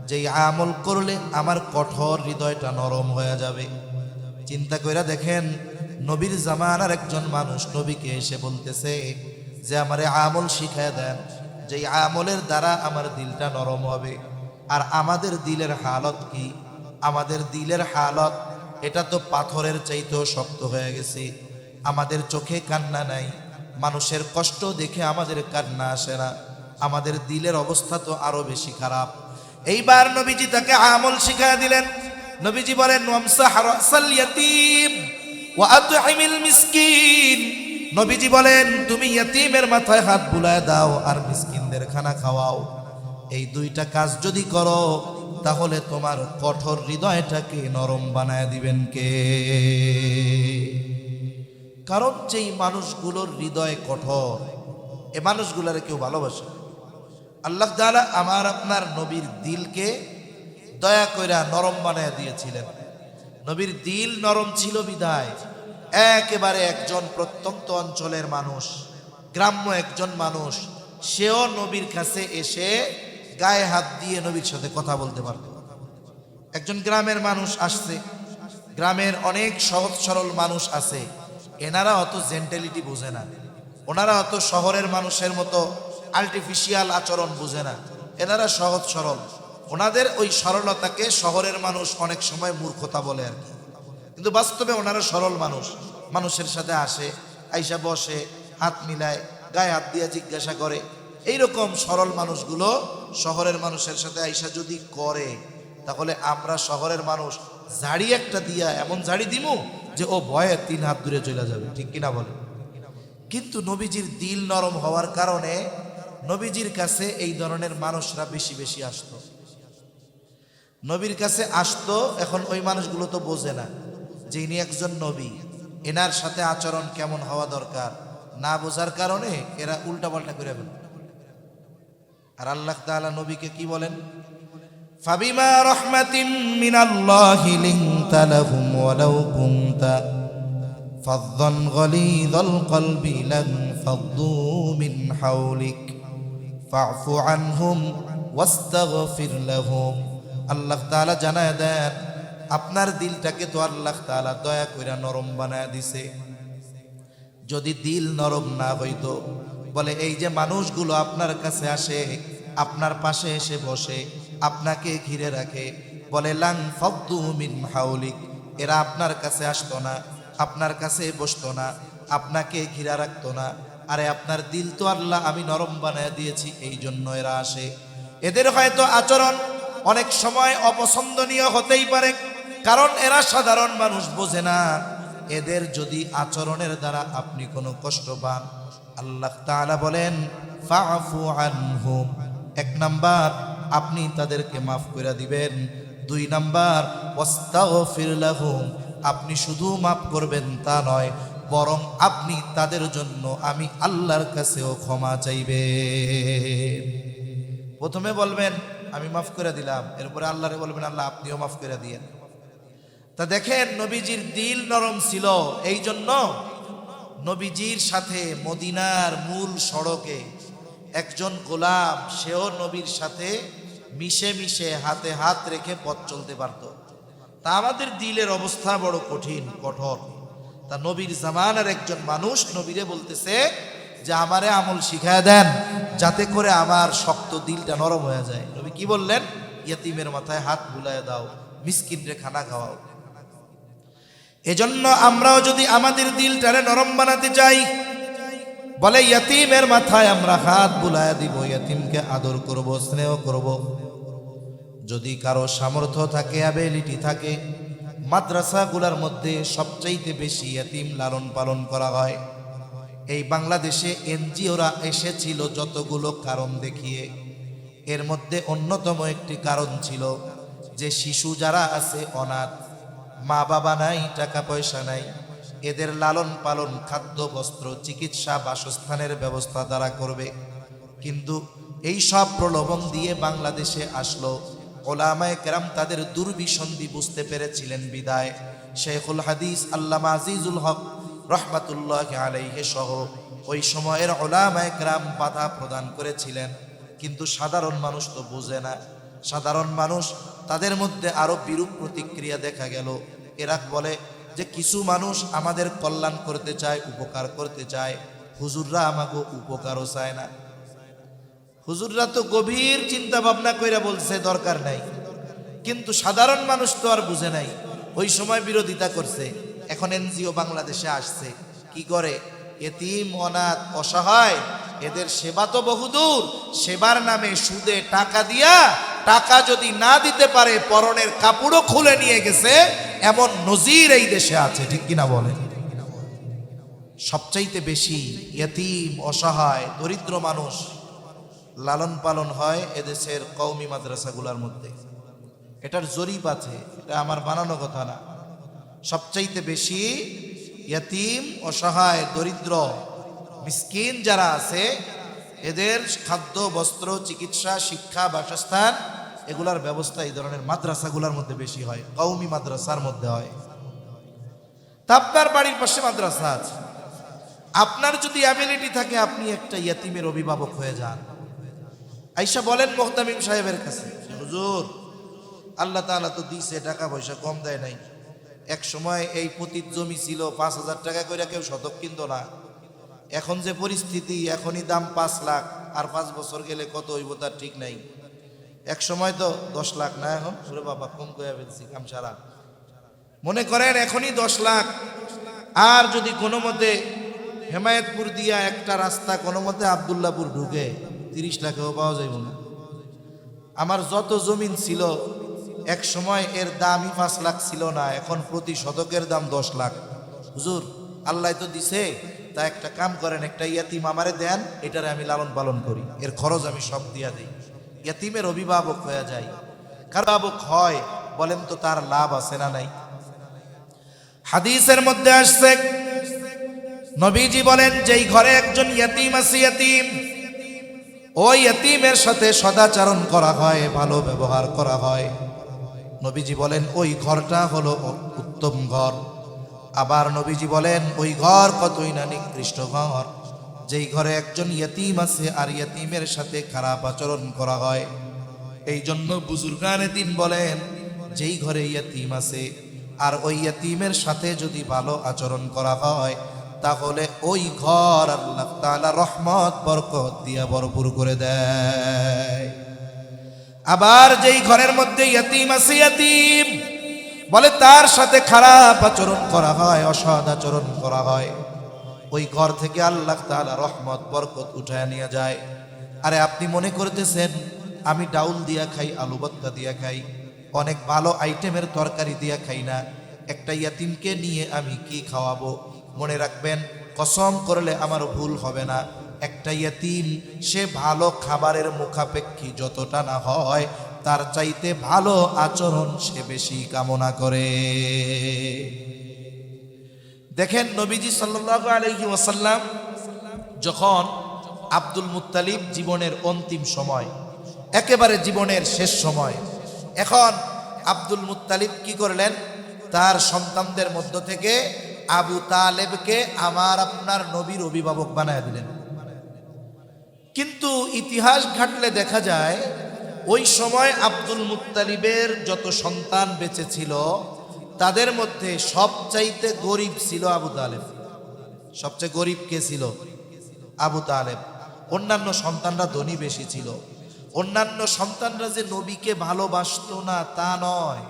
যেই আমল করলে আমার কঠোর হৃদয়টা নরম হয়ে যাবে। চিন্তা কইরা দেখেন, নবীর জামানার একজন মানুষ নবীকে এসে বলতেছে যে আমারে আমল শিখিয়ে দেন, যেই আমলের দ্বারা আমার দিলটা নরম হবে। আর আমাদের দিলের হালত কি? আমাদের দিলের হালত এটা তো পাথরের চাইতেও শক্ত হয়ে গেছে। আমাদের চোখে কান্না নাই, মানুষের কষ্ট দেখে আমাদের কান্না আসে না, আমাদের দিলের অবস্থা তো আরো বেশি খারাপ। এইবার নবীজি তাকে আমল শিখায়া দিলেন। নবীজি বলেন ওয়ামসাহ রাসাল ইয়াতীম ওয়া আত'ইমিল মিসকিন। নবীজি বলেন তুমি ইয়াতীমের মাথায় হাত বুলায় দাও আর মিসকিনদের খানা খাওয়াও। এই দুইটা কাজ যদি করো তাহলে তোমার কঠোর হৃদয়টাকে নরম বানায় দিবেন কে? কারণ যেই মানুষগুলোর হৃদয় কঠোর, এ মানুষগুলারে কেউ ভালোবাসে না। আল্লাহ তাআলা আমার আপনার নবীর দিলকে দয়া কইরা নরম বানায় দিয়েছিলেন। নবীর দিল নরম ছিল বিদায় একেবারে একজন প্রত্যন্ত অঞ্চলের মানুষ, গ্রাম্য একজন মানুষ, সেও নবীর কাছে এসে গায়ে হাত দিয়ে নবীর সাথে কথা বলতে পারত। একজন গ্রামের মানুষ আসছে, গ্রামের অনেক সহজ সরল মানুষ আছে, এনারা অত জেন্টালিটি বোঝে না, ওনারা অত শহরের মানুষের মতো আর্টিফিশিয়াল আচরণ বুঝে না, এনারা সহজ সরল। ওনাদের ওই সরলতাকে শহরের মানুষ অনেক সময় মূর্খতা বলে আর কি, কিন্তু বাস্তবে ওনারা সরল মানুষ। মানুষের সাথে আসে, আইসা বসে, হাত মিলায়, গায়ে হাত দিয়ে জিজ্ঞাসা করে। এইরকম সরল মানুষগুলো শহরের মানুষের সাথে আইসা যদি করে, তাহলে আমরা শহরের মানুষ ঝাড়ি একটা দিয়া এমন ঝাড়ি দিমু যে ও ভয়ে 3 হাত দূরে চলে যাবে, ঠিক কিনা বলে? কিন্তু নবীজির দিল নরম হওয়ার কারণে নবীজির কাছে এই ধরনের মানুষরা বেশি বেশি আসতো, নবীর কাছে আসতো। এখন ওই মানুষগুলো তো বোঝে না যে ইনি একজন নবী, এনার সাথে আচরণ কেমন হওয়া দরকার, না বোঝার কারণে এরা উল্টাপাল্টা করে ফেলে। আর আল্লাহ তাআলা নবীকে কি বলেন? ফাবিমা রাহমাতিম মিনাল্লাহি লিনতা লাহুম ওয়ালাউ কুনতা ফাযযান গালিযাল কলবি লান ফাদ্দু মিন হাওলিক ফা'ফু আনহুম ওয়াস্তাগফির লাহুম। আল্লাহ তাআলা জানায় দেন আপনার দিলটাকে তো আল্লাহ তাআলা দয়া কইরা নরম বানায় দিছে। যদি দিল নরম না হইতো, বলে এই যে মানুষগুলো আপনার কাছে আসে, আপনার পাশে এসে বসে, আপনাকে ঘিরে রাখে, বলে লাং ফাদ্দু মিন হাওলিক, এরা আপনার কাছে আসতো না, আপনার কাছে বসতো না, আপনাকে ঘিরা রাখতো না। আরে আপনার দিল তো আল্লাহ আমি নরম বানায় দিয়েছি, এই জন্য এরা আসে। এদের হয়তো আচরণ অনেক সময় অপছন্দনীয় হতেই পারে, কারণ এরা সাধারণ মানুষ, বোঝে না। এদের যদি আচরণের দ্বারা আপনি কোনো কষ্ট পান, আল্লাহ তাআলা বলেন ফা'ফু আনহুম। 1 নাম্বার আপনি তাদেরকে মাফ করে দিবেন। 2 নাম্বার ওয়াস্তাগফির লাহুম, আপনি শুধু মাফ করবেন তা নয়, বরং আপনি তাদের জন্য আমি আল্লাহর কাছেও ক্ষমা চাইবেন। প্রথমে বলবেন আমি মাফ করে দিলাম, এরপরে আল্লাহরে বলবেন আল্লাহ আপনিও মাফ করে দিয়েন। তা দেখেন নবীজির দিল নরম ছিল, এই জন্য নবীজির সাথে মদিনার মূল সড়কে একজন গোলাম, সেও নবীর সাথে মিশে মিশে হাতে হাত রেখে পথ চলতে পারত। তা আমাদের দিলের অবস্থা বড় কঠিন কঠোর। তা নবীর জামানার একজন মানুষ নবীরে বলতেছে যে আমারে আমল শিখায় দেন যাতে করে আমার শক্ত দিলটা নরম হয়ে যায়। নবী কি বললেন? ইয়াতিমের মাথায় হাত বুলায় দাও, মিসকিনরে খানা খাওয়াও। এজন্য আমরাও যদি আমাদের দিলটারে নরম বানাতে চাই, বলে ইয়াতিমের মাথায় আমরা হাত বুলায় দিব, ইয়াতিমকে আদর করব, স্নেহ করব। যদি কারো সামর্থ্য থাকে, অ্যাবিলিটি থাকে, মাদ্রাসাগুলোর মধ্যে সবচাইতে বেশি ইয়াতিম লালন পালন করা হয়। এই বাংলাদেশে এনজিওরা এসেছিল যতগুলো কারণ দেখিয়ে, এর মধ্যে অন্যতম একটি কারণ ছিল যে শিশু যারা আছে অনাথ, মা বাবা নাই, টাকা পয়সা নাই, এদের লালন পালন, খাদ্য, বস্ত্র, চিকিৎসা, বাসস্থানের ব্যবস্থা তারা করবে। কিন্তু এই সব প্রলোভন দিয়ে বাংলাদেশে আসলো। ওলামায়ে কেরাম তাদের দুর্বিসন্ধি বুঝতে পেরেছিলেন বিদায় শেখুল হাদিস আল্লামা আজিজুল হক রহমাতুল্লাহি আলাইহি সহ ওই সময়ের ওলামায়ে কেরাম বাধা প্রদান করেছিলেন। কিন্তু সাধারণ মানুষ তো বোঝে না। সাধারণ মানুষ, তাদের মধ্যে আরো বিরূপ প্রতিক্রিয়া দেখা গেল। এরা বলে যে কিছু মানুষ আমাদের কল্যাণ করতে চায়, উপকার করতে চায়, হুজুররা আমাকে উপকারও চায় না। হুজুররা তো গভীর চিন্তা ভাবনা কইরা বলছে দরকার নাই, কিন্তু সাধারণ মানুষ তো আর বুঝে নাই। ওই সময় বিরোধিতা করছে। এখন এনজিও বাংলাদেশে আসছে, কি করে? এতিম অনাথ অসহায় এদের সেবা তো বহুদূর, সেবার নামে সুদে টাকা দিয়া টাকা যদি না দিতে পারে পরনের কাপড়ও খুলে নিয়ে গেছে, এমন নজির এই দেশে আছে, ঠিক কিনা বলেন? সবচাইতে বেশি ইয়তীম অসহায় দরিদ্র মানুষ লালন পালন হয় এদেশের কওমি মাদ্রাসাগুলোর মধ্যে। এটার জরিপ আছে, এটা আমার বানানো কথা না। সবচাইতে বেশি ইয়তীম অসহায় দরিদ্র মিসকিন যারা আছে এদের খাদ্য বস্ত্র চিকিৎসা শিক্ষা বাসস্থান এগুলার ব্যবস্থা এই ধরনের মাদ্রাসাগুলোর মধ্যে বেশি হয়, কওমি মাদ্রাসার মধ্যে হয়। তা আপনার বাড়ির পাশে মাদ্রাসা আছে, আপনার যদি অ্যাবিলিটি থাকে আপনি একটা ইয়তীমের অভিভাবক হয়ে যান। আইসা বলেন মুহতামিম সাহেবের কাছে, হুজুর আল্লাহ তাআলা তো দিছে, টাকা পয়সা কম দেয় নাই। এক সময় এই পতিত জমি ছিল 5,000 টাকা করে কেউ শতক কিনতো না। এখন যে পরিস্থিতি, এখনই দাম 5 লাখ, আর 5 বছর গেলে কত হইব তার ঠিক নাই। এক সময় তো 10 লাখ না, এখন ওরে বাবা কম করে ফেলছি কাম সারা। মনে করেন এখনই 10 লাখ, আর যদি কোনো মতে হেমায়েতপুর দিয়া একটা রাস্তা কোনো মতে আবদুল্লাপুর ঢুকে 30 লাখেও পাওয়া যাইব না। আমার যত জমিন ছিল এক সময় এর দামই 5 লাখ ছিল না, এখন প্রতি শতকের দাম 10 লাখ। হুজুর আল্লাহ তো দিছে, তা একটা কাম করেন, একটা ইয়াতিম আমারে দেন, এটারে আমি লালন পালন করি, এর খরচ আমি সব দিয়া দিই। ইয়াতিমের অভিভাবক হয়ে যায়। কার অভিভাবক হয় বলেন তো, তার লাভ আছে না নাই? হাদিসের মধ্যে আসছে, নবীজি বলেন যেই ঘরে একজন ইয়াতিম আছে, ইয়াতিম ওই ইয়াতিমের সাথে সদাচরণ করা হয়, ভালো ব্যবহার করা হয়, নবীজি বলেন ওই ঘরটা হলো উত্তম ঘর। আবার নবীজি বলেন ওই ঘর কতই না নিকৃষ্ট ঘর, যেই ঘরে একজন ইয়তীম আছে আর ইয়তীমের সাথে খারাপ আচরণ করা হয়। এই জন্য বুজুর্গানে দিন বলেন, যেই ঘরে ইয়তীম আছে আর ওই ইয়তীমের সাথে যদি ভালো আচরণ করা হয়, তাহলে ওই ঘর আল্লাহ তাআলা রহমত বরকত দিয়া ভরপুর করে দেয়। আবার যেই ঘরের মধ্যে ইয়তীম আছে, ইয়তীম বলে তার সাথে খারাপ আচরণ করা হয়, অসৎ আচরণ করা হয়, ওই ঘর থেকে আল্লাহ তাআলা রহমত বরকত উঠায় নিয়ে যায়। আরে আপনি মনে করতেছেন আমি ডাউল দিয়া খাই, আলু ভর্তা দিয়া খাই, অনেক ভালো আইটেমের তরকারি দিয়া খাই না, একটা ইয়তীমকে নিয়ে আমি কি খাওয়াবো? মনে রাখবেন, কসম করলে আমার ভুল হবে না, একটা ইয়তীম সে ভালো খাবারের মুখাপেক্ষী যতটা না হয়, তার চাইতে ভালো আচরণ সে বেশি কামনা করে। দেখেন নবীজি সাল্লাল্লাহু আলাইহি ওয়াসাল্লাম যখন আব্দুল মুত্তালিব জীবনের অন্তিম সময়, একেবারে জীবনের শেষ সময়, এখন আব্দুল মুত্তালিব কি করলেন? তার সন্তানদের মধ্য থেকে আবু তালেবকে আমার আপনার নবীর অভিভাবক বানায় দিলেন। কিন্তু ইতিহাস ঘাটলে দেখা যায় ওই সময় আব্দুল মুত্তালিবের যত সন্তান বেঁচে ছিল তাদের মধ্যে সবচাইতে গরিব ছিল আবু তালেব। সবচেয়ে গরিব কে ছিল? আবু তালেব। অন্যান্য সন্তানরা ধনী বেশি ছিল। অন্যান্য সন্তানরা যে নবীকে ভালোবাসতো না তা নয়,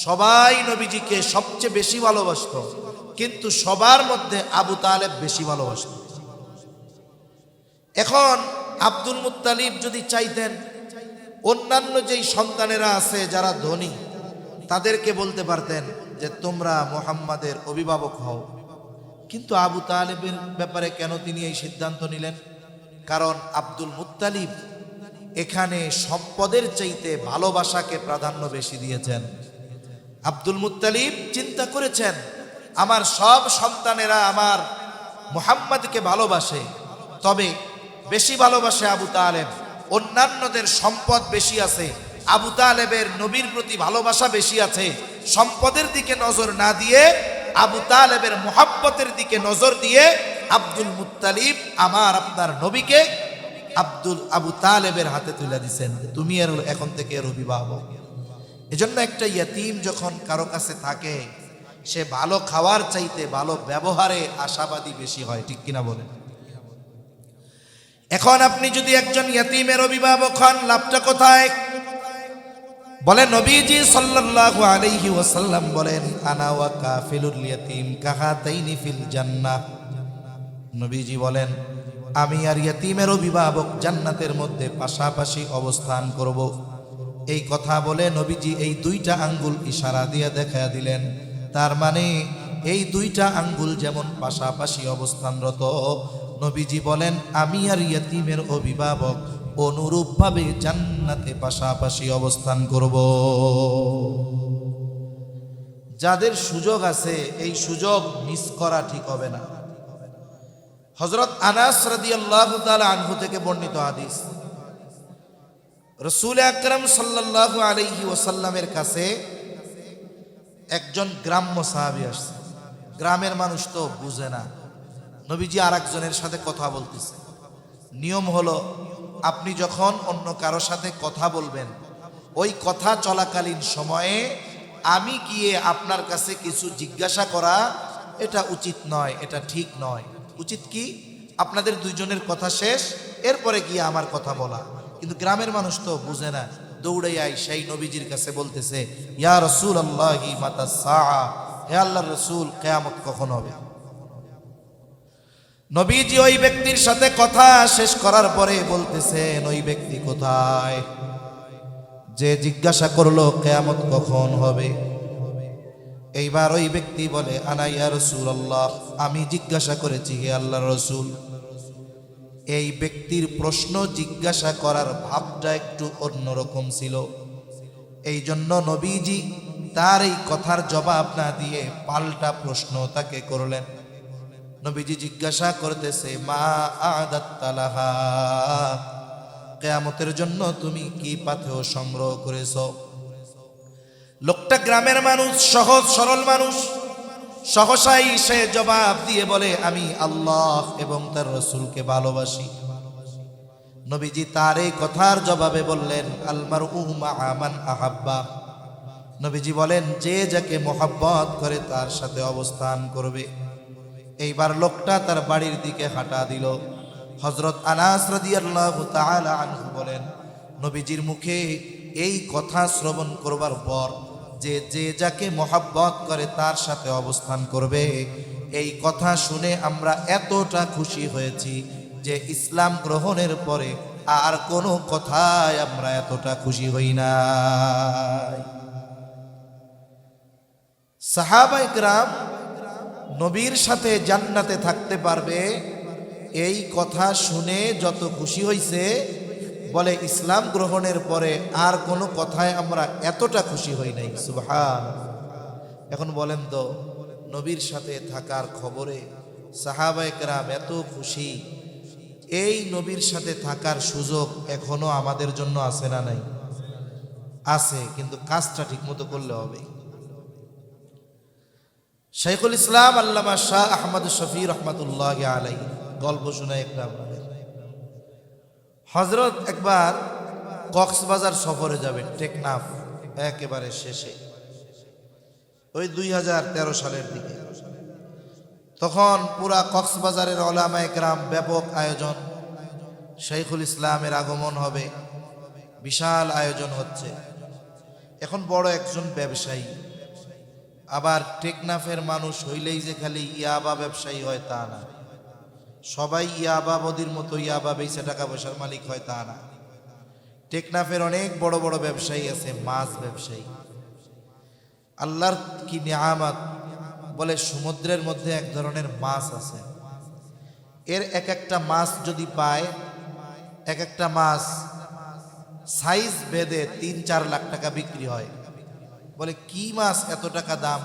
সবাই নবীজিকে সবচেয়ে বেশি ভালোবাসতো, কিন্তু সবার মধ্যে আবু তালেব বেশি ভালোবাসত। এখন আব্দুল মুত্তালিব যদি চাইতেন অন্যান্য যেই সন্তানেরা আছে যারা ধনী তাদেরকে বলতে পারতেন যে তোমরা মুহাম্মাদের অভিভাবক হও, কিন্তু আবু তালেবের ব্যাপারে কেন তিনি এই সিদ্ধান্ত নিলেন? কারণ আব্দুল মুত্তালিব এখানে সম্পদের চাইতে ভালোবাসাকে প্রাধান্য বেশি দিয়েছেন। আব্দুল মুত্তালিব চিন্তা করেছেন আমার সব সন্তানেরা আমার মুহাম্মাদকে ভালোবাসে, তবে বেশি ভালোবাসে আবু তালেব, অন্যান্যদের সম্পদ বেশি আছে, আবু তালেবের নবীর প্রতি ভালোবাসা বেশি আছে। সম্পদের দিকে নজর না দিয়ে আবু তালেবের মুহাব্বতের দিকে নজর দিয়ে আব্দুল মুত্তালিব আমার আপনার নবীকে আবু তালেবের হাতে তুলে দিয়েছেন, তুমি এর এখন থেকে এর অভিভাবক। এজন্য একটা ইয়তীম যখন কারো কাছে থাকে সে ভালো খাওয়ার চাইতে ভালো ব্যবহারে আশাবাদী বেশি হয়, ঠিক কিনা বলেন? এখন আপনি যদি একজন ইয়তীমের অভিভাবক হন, লাভটা কোথায়? বলে নবীজি সাল্লাল্লাহু আলাইহি ওয়াসাল্লাম বলেন, আনা ওয়া কাফিলুল ইয়তীম কাহাতাইনি ফিল জান্নাহ। নবীজি বলেন, আমি আর ইয়তীমের অভিভাবক জান্নাতের মধ্যে পাশাপাশি অবস্থান করব। এই কথা বলে নবীজি এই দুইটা আঙ্গুল ইশারা দিয়ে দেখা দিলেন। তার মানে এই দুইটা আঙ্গুল যেমন পাশাপাশি অবস্থানরত, নবীজি বলেন আমি আর ইয়তীমের অভিভাবক অনুরূপভাবে জান্নাতে পাশাপাশি অবস্থান করব। যাদের সুযোগ আছে এই সুযোগ মিস করা ঠিক হবে না। হযরত আনাস রাদিয়াল্লাহু তাআলা আনহু থেকে বর্ণিত হাদিস, রাসূল আকরাম সাল্লাল্লাহু আলাইহি ওয়াসাল্লামের কাছে একজন গ্রাম্য সাহাবী আসছে। গ্রামের মানুষ তো বুঝে না, নবীজি আর একজনের সাথে কথা বলতেছে। নিয়ম হলো আপনি যখন অন্য কারো সাথে কথা বলবেন, ওই কথা চলাকালীন সময়ে আমি গিয়ে আপনার কাছে কিছু জিজ্ঞাসা করা এটা উচিত নয়, এটা ঠিক নয়। উচিত কি আপনাদের দুইজনের কথা শেষ, এরপরে গিয়ে আমার কথা বলা। কিন্তু গ্রামের মানুষ তো বুঝে না, দৌড়ে আয় সেই নবীজির কাছে বলতেছে, ইয়া রাসূলুল্লাহি মাতা সাআ, হে আল্লাহর রাসূল কিয়ামত কখন হবে? নবীজি ওই ব্যক্তির সাথে কথা শেষ করার পরে বলতেছেন, ওই ব্যক্তি কোথায় যে জিজ্ঞাসা করলো কিয়ামত কখন হবে? এইবার ওই ব্যক্তি বলে, আনা ইয়া রাসূলুল্লাহ, আমি জিজ্ঞাসা করেছি হে আল্লাহর রাসূল। এই ব্যক্তির প্রশ্ন জিজ্ঞাসা করার ভাবটা একটু অন্যরকম ছিল, এই জন্য নবীজি তার এই কথার জবাব না দিয়ে পাল্টা প্রশ্ন তাকে করলেন। নবীজি জিজ্ঞাসা করতেছে, মা আদাত্তা লাহা, কিয়ামতের জন্য তুমি কি পাথেয় সংগ্রহ করেছো? লোকটা গ্রামের মানুষ, সহজ সরল মানুষ, সহসাই সে জবাব দিয়ে বলে, আমি আল্লাহ এবং তার রাসূলকে ভালোবাসি। নবীজি তার এই কথার জবাবে বললেন, আল মারউ মাআ মান আহাব্বা। নবীজি বলেন, যে যাকে মোহাব্বত করে তার সাথে অবস্থান করবে। এইবার লোকটা তার বাড়ির দিকে হাঁটা দিল। হযরত আনাস রাদিয়াল্লাহু তাআলা আনহু বলেন, নবীজির মুখে এই কথা শ্রবণ করবার পর যে যে যাকে মোহাব্বত করে তার সাথে অবস্থান করবে, এই কথা শুনে আমরা এতটা খুশি হয়েছি যে ইসলাম গ্রহণের পরে আর কোনো কথায় আমরা এতটা খুশি হই না। সাহাবায়ে কেরাম নবীর সাথে জান্নাতে থাকতে পারবে এই কথা শুনে যত খুশি হইছে, বলে ইসলাম গ্রহণের পরে আর কোনো কথায় আমরা এতটা খুশি হই নাই। সুবহানাল্লাহ। এখন বলেন তো, নবীর সাথে থাকার খবরে সাহাবায়ে কেরাম এত খুশি, এই নবীর সাথে থাকার সুযোগ এখনো আমাদের জন্য আছে না নাই? আছে, কিন্তু কাজটা ঠিক মতো করলে হবে। শাইখুল ইসলাম আল্লামা শাহ আহমদ শফি রহমাতুল্লাহি আলাইহি গল্প শোনায় একটা আপনাদের। হযরত একবার কক্সবাজার সফরে যাবেন, টেকনাফ একেবারে শেষে, ওই 2013 সালের দিকে। তখন পুরা কক্সবাজারের উলামায়ে কেরাম ব্যাপক আয়োজন, শাইখুল ইসলামের আগমন হবে, বিশাল আয়োজন হচ্ছে। এখন বড় একজন ব্যবসায়ী, আবার টেকনাফের মানুষ হইলেই যে খালি ইয়াবা ব্যবসায়ী হয় তা না, সবাই ইয়াবা বদির মতো ইয়াবা বেচে টাকা পয়সার মালিক হয় তা না। টেকনাফের অনেক বড় বড় ব্যবসায়ী আছে, মাছ ব্যবসায়ী। আল্লাহর কি নিয়ামত, বলে সমুদ্রের মধ্যে এক ধরনের মাছ আছে, এর এক একটা মাছ যদি পায়, এক একটা মাছ সাইজ ভেদে 3-4 লাখ টাকা বিক্রি হয়। বলে কি মাছ এত টাকা দাম?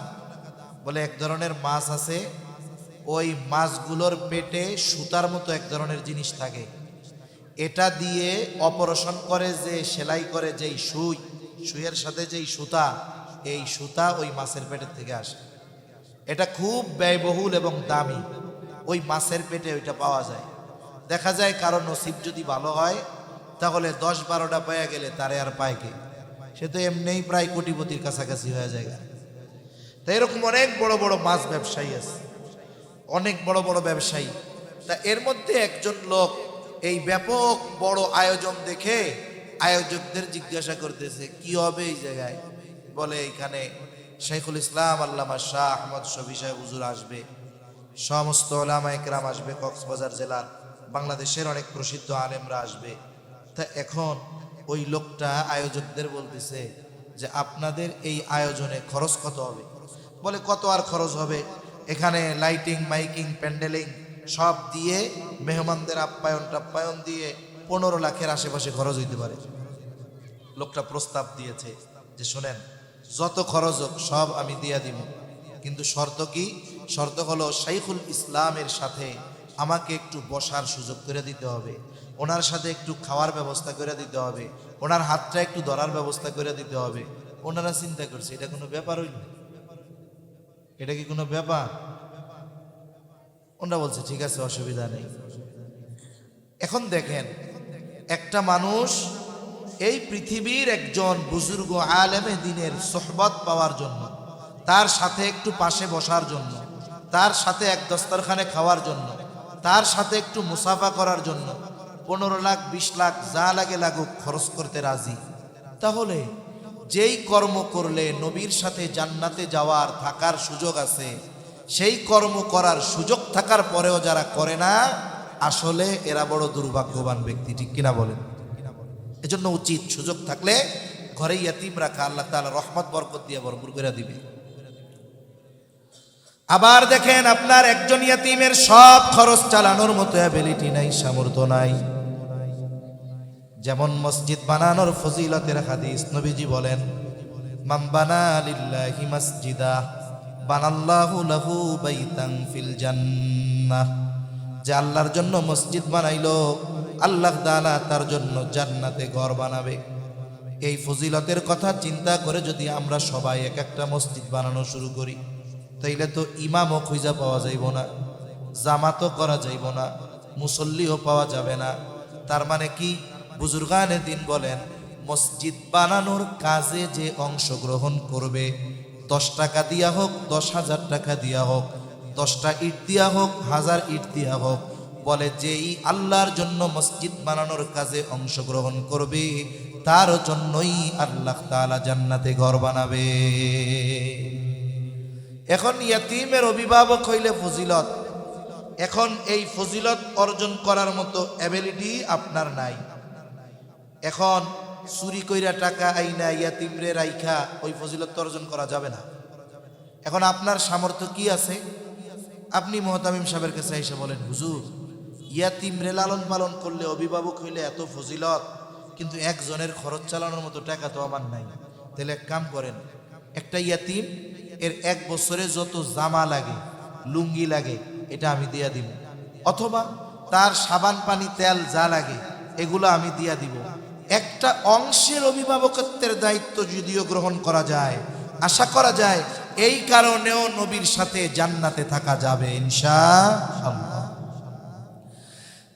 বলে এক ধরনের মাছ আছে, ওই মাছগুলোর পেটে সুতার মতো এক ধরনের জিনিস থাকে, এটা দিয়ে অপারেশন করে যে সেলাই করে যেই সুই, সুইয়ের সাথে যেই সুতা, এই সুতা ওই মাছের পেটের থেকে আসে। এটা খুব ব্যয়বহুল এবং দামি, ওই মাছের পেটে ওইটা পাওয়া যায়। দেখা যায় কারো নসিব যদি ভালো হয়, তাহলে 10-12টা পায়া গেলে তারে আর পায় কে? সে তো এমনিই প্রায় কোটিপতির কাছাকাছি হয়ে যায়। তাই এরকম অনেক বড় বড় মাছ ব্যবসায়ী আছে, অনেক বড় বড় ব্যবসায়ী। তা এর মধ্যে একজন লোক এই ব্যাপক বড় আয়োজন দেখে আয়োজকদের জিজ্ঞাসা করতেছে, কি হবে এই জায়গায়? বলে এখানে শাইখুল ইসলাম আল্লামা শাহ আহমদ শফি সাহেব হুজুর আসবে, সমস্ত ওলামা একরাম আসবে, কক্সবাজার জেলার বাংলাদেশের অনেক প্রসিদ্ধ আলেমরা আসবে। তা এখন ওই লোকটা আয়োজকদের বলতেছে যে আপনাদের এই আয়োজনে খরচ কত হবে? বলে কত আর খরচ হবে, এখানে লাইটিং মাইকিং প্যান্ডেলিং সব দিয়ে মেহমানদের আপ্যায়ন টাপ্যায়ন দিয়ে 15 লাখের আশেপাশে খরচ হইতে পারে। লোকটা প্রস্তাব দিয়েছে যে শোনেন, যত খরচ হোক সব আমি দিয়া দিব, কিন্তু শর্ত কি? শর্ত হলো শাইখুল ইসলামের সাথে আমাকে একটু বসার সুযোগ করে দিতে হবে, ওনার সাথে একটু খাওয়ার ব্যবস্থা করে দিতে হবে, ওনার হাতটা একটু ধরার ব্যবস্থা করে দিতে হবে। ওনারা চিন্তা করছে এটা কোনো ব্যাপার হইল? এটা কি কোনো ব্যাপার? ওনারা বলছে ঠিক আছে, অসুবিধা নেই। এখন দেখেন, একটা মানুষ এই পৃথিবীর একজন বুজুর্গ আলেমে দ্বীনের সোহবত পাওয়ার জন্য, তার সাথে একটু পাশে বসার জন্য, তার সাথে এক দস্তরখানে খাওয়ার জন্য, তার সাথে একটু মুসাফা করার জন্য 15 লাখ 20 লাখ যা লাগে লাগুক খরচ করতে রাজি। তাহলে যেই কর্ম করলে নবীর সাথে জান্নাতে যাওয়ার থাকার সুযোগ আছে, সেই কর্ম করার সুযোগ থাকার পরেও যারা করে না, আসলে এরা বড় দুর্ভাগ্যবান ব্যক্তি, ঠিক কিনা বলেন? এজন্য উচিত সুযোগ থাকলে ঘরে ইয়াতিম রাখা, আল্লাহ তাআলা রহমত বরকত দিয়ে ভরপুর করে দিবে। আবার দেখেন, আপনার একজন ইয়াতিমের সব খরচ চালানোর মতো অ্যাবিলিটি নাই, সামর্থ্য নাই। যেমন মসজিদ বানানোর ফজিলতের হাদিস নবীজি বলেন, মান বানা লিল্লাহি মাসজিদা বানাল্লাহু লাহু বাইতান ফিল জান্নাহ। যে আল্লাহর জন্য মসজিদ বানাইলো, আল্লাহ তাআলা তার জন্য জান্নাতে ঘর বানাবে। এই ফজিলতের কথা চিন্তা করে যদি আমরা সবাই এক একটা মসজিদ বানানো শুরু করি, তাইলে তো ইমামও খুঁজা পাওয়া যাইব না, জামাতও করা যাইব না, মুসল্লিও পাওয়া যাবে না। তার মানে কি? বুজুর্গানে দিন বলেন, মসজিদ বানানোর কাজে যে অংশগ্রহণ করবে, 10 টাকা দিয়া হোক, 10,000 টাকা দিয়া হোক, 10টা ইট দিয়া হোক, 1000 ইট দিয়া হোক, বলে যেই আল্লাহর জন্য মসজিদ বানানোর কাজে অংশগ্রহণ করবে, তার জন্যই আল্লাহ তাআলা জান্নাতে ঘর বানাবে। এখন ইয়াতিমের অভিভাবক হইলে ফজিলত, এখন এই ফজিলত অর্জন করার মতো অ্যাবিলিটি আপনার নাই। এখন চুরি কইরা টাকা আইনা ইয়াতিমরে রাইখা ওই ফজিলত অর্জন করা যাবে না। এখন আপনার সামর্থ্য কি আছে? আপনি মুহতামিম সাহেবের কাছে এসে বলেন, হুজুর, ইয়াতিমরে লালন পালন করলে, অভিভাবক হইলে এত ফজিলত, কিন্তু একজনের খরচ চালানোর মতো টাকা তো আমার নাই। তাহলে এক কাম করেন, একটা ইয়াতিম এর 1 বছরে যত জামা লাগে, লুঙ্গি লাগে, এটা আমি দিয়া দিব, অথবা তার সাবান পানি তেল যা লাগে এগুলো আমি দিয়া দিব। একটা অংশের অভিভাবকত্বের দায়িত্ব যদিও গ্রহণ করা যায়, আশা করা যায় এই কারণেও নবীর সাথে জান্নাতে থাকা যাবে ইনশাআল্লাহ।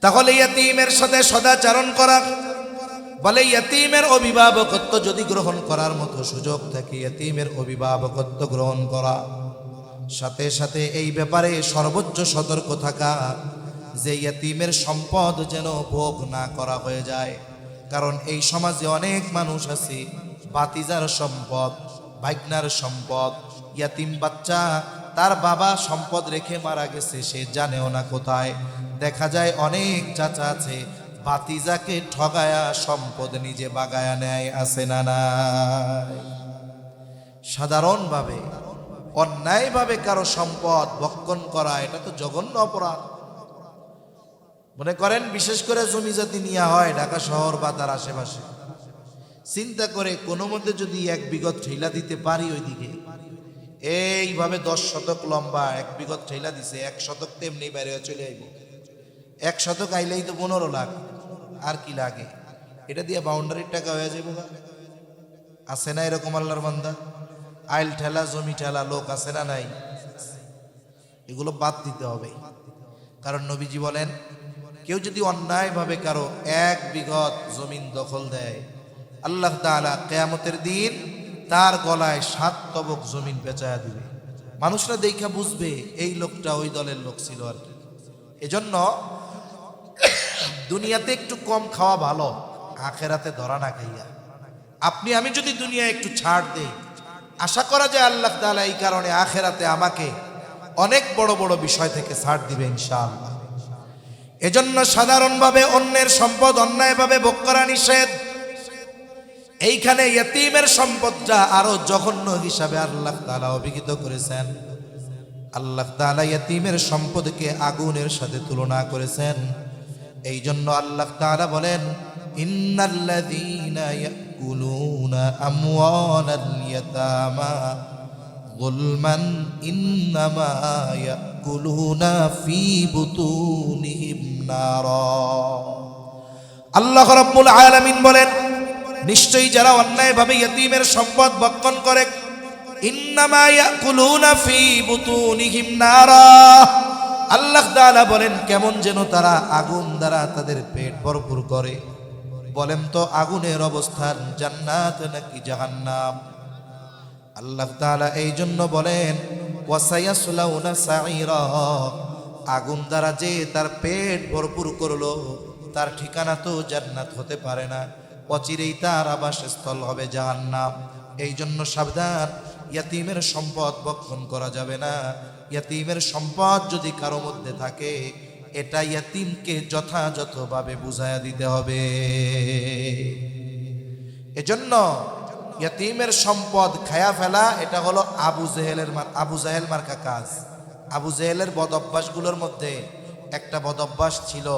তাহলে ইয়াতিমের সাথে সদাচরণ করা, বলে ইয়াতিমের অভিভাবকত্ব যদি গ্রহণ করার মতো সুযোগ থাকে, ইয়াতিমের অভিভাবকত্ব গ্রহণ করা, সাথে সাথে এই ব্যাপারে সর্বোচ্চ সতর্ক থাকা যে ইয়াতিমের সম্পদ যেন ভোগ না করা হয়ে যায়। কারণ এই সমাজে অনেক মানুষ আছে, ভাতিজার সম্পদ, ভাগ্নার সম্পদ, ইয়াতিম বাচ্চা, তার বাবা সম্পদ রেখে মারা গেছে, সে জানেও না কোথায়। দেখা যায় অনেক চাচা আছে, ভাতিজাকে ঠগায়া সম্পদ নিজে বাগায়া নেয়, আছে না নাই? সাধারণভাবে অন্যায়ভাবে কারো সম্পদ ভক্ষণ করা, এটা তো জঘন্য অপরাধ। মনে করেন বিশেষ করে জমি জাতি নিয়ে হয় ঢাকা শহর বা তার আশেপাশে, চিন্তা করে কোনো মধ্যে যদি 1 বিঘত ঠেলা দিতে পারি, ওইদিকে এইভাবে 10 শতক লম্বা 1 বিঘত ঠেলা দিছে, 1 শতক তেমনি বাইরে চলে আইব। 1 শতক আইলেই তো 15 লাখ, আর কি লাগে? এটা দিয়ে বাউন্ডারির টাকা হয়ে যাবে। আছে না এরকম আল্লাহর বান্দা? আইল ঠেলা, জমি ঠেলা লোক আছে না নাই? এগুলো বাদ দিতে হবে। কারণ নবীজি বলেন, কেউ যদি অন্যায়ভাবে কারো 1 বিঘত জমিন দখল দেয়, আল্লাহ তাআলা কিয়ামতের দিন তার গলায় 7 তবক জমিন পেঁচায়া দিবে। মানুষরা দেখা বুঝবে এই লোকটা ওই দলের লোক ছিল আর কি। এজন্য দুনিয়াতে একটু কম খাওয়া ভালো, আখেরাতে ধরা না খাইয়া। আপনি আমি যদি দুনিয়া একটু ছাড় দেই, আশা করা যায় আল্লাহ তাআলা এই কারণে আখেরাতে আমাকে অনেক বড় বড় বিষয় থেকে ছাড় দিবে ইনশাআল্লাহ। এজন্য সাধারণভাবে অন্যের সম্পদ অন্যায়ভাবে ভোগ করা নিষেধ। এইখানে ইয়তীমের সম্পদটা আরো জঘন্য হিসাবে আল্লাহ তাআলা অভিহিত করেছেন। আল্লাহ তাআলা ইয়তীমের সম্পদকে আগুনের সাথে তুলনা করেছেন। এই জন্য আল্লাহ তাআলা বলেন, ইন্নাল্লাযীনা ইয়াকুলুনা আমওয়ালাল ইয়াতামা যুলমান ইন্নামা ইয়াকুলুনা ফী বুতুনিহিম নারা। আল্লাহ রাব্বুল আলামিন বলেন, নিশ্চয়ই যারা অন্যায়ভাবে ইয়তীমের সম্পদ ভক্ষণ করে, ইন্নামা ইয়াকুলুনা ফী বুতুনিহিম নারা, আল্লাহ তাআলা বলেন কেমন যেন তারা আগুন দ্বারা তাদের পেট ভরপুর করে। বলেন তো আগুনের অবস্থান জান্নাত নাকি জাহান্নাম? আল্লাহ তাআলা এই জন্য বলেন ওয়াসায়াসলাউনা সাঈরা, আগুন দ্বারা যে তার পেট ভরপুর করলো তার ঠিকানা তো জান্নাত হতে পারে না, অচিরেই তার আবাসস্থল হবে জাহান্নাম। এই জন্য সাবধান, ইয়তীমের সম্পদ ভক্ষণ করা যাবে না। ইয়তীমের সম্পদ যদি কারো মধ্যে থাকে, এটা ইয়তীমকে যথাযথভাবে বুঝাইয়া দিতে হবে। এজন্য ইয়তীমের সম্পদ খায়া ফেলা এটা হলো আবু জাহেল মার্কা কাজ। আবু জাহেলের বদ অভ্যাসগুলোর মধ্যে একটা বদ অভ্যাস ছিল,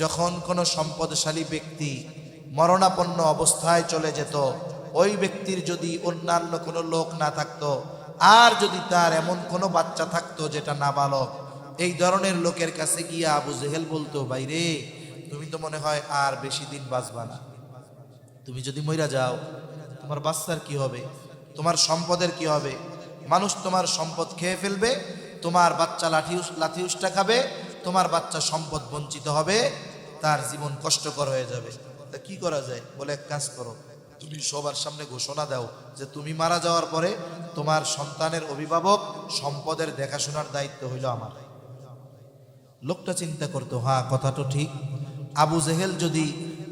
যখন কোনো সম্পদশালী ব্যক্তি মরণাপন্ন অবস্থায় চলে যেত, ওই ব্যক্তির যদি অন্যান্য কোনো লোক না থাকতো, আর যদি তার এমন কোনো বাচ্চা থাকতো যেটা নাবালক, এই ধরনের লোকের কাছে গিয়ে আবু জেহেল বলতো, ভাইরে তুমি তো মনে হয় আর বেশি দিন বাঁচবা না, তুমি যদি মইরা যাও তোমার বাচ্চার কি হবে, তোমার সম্পদের কি হবে? মানুষ তোমার সম্পদ খেয়ে ফেলবে, তোমার বাচ্চা লাঠি উষ্টা খাবে, তোমার বাচ্চা সম্পদ বঞ্চিত হবে, তার জীবন কষ্টকর হয়ে যাবে। তা কি করা যায়? বলে এক কাজ করো, তুমি সবার সামনে ঘোষণা দাও যে তুমি মারা যাওয়ার পরে তোমার সন্তানের অভিভাবক সম্পদের দেখাশোনার দায়িত্ব হইল আমার। লোকটা চিন্তা করতো, হ্যাঁ কথা তো ঠিক, আবু জেহেল যদি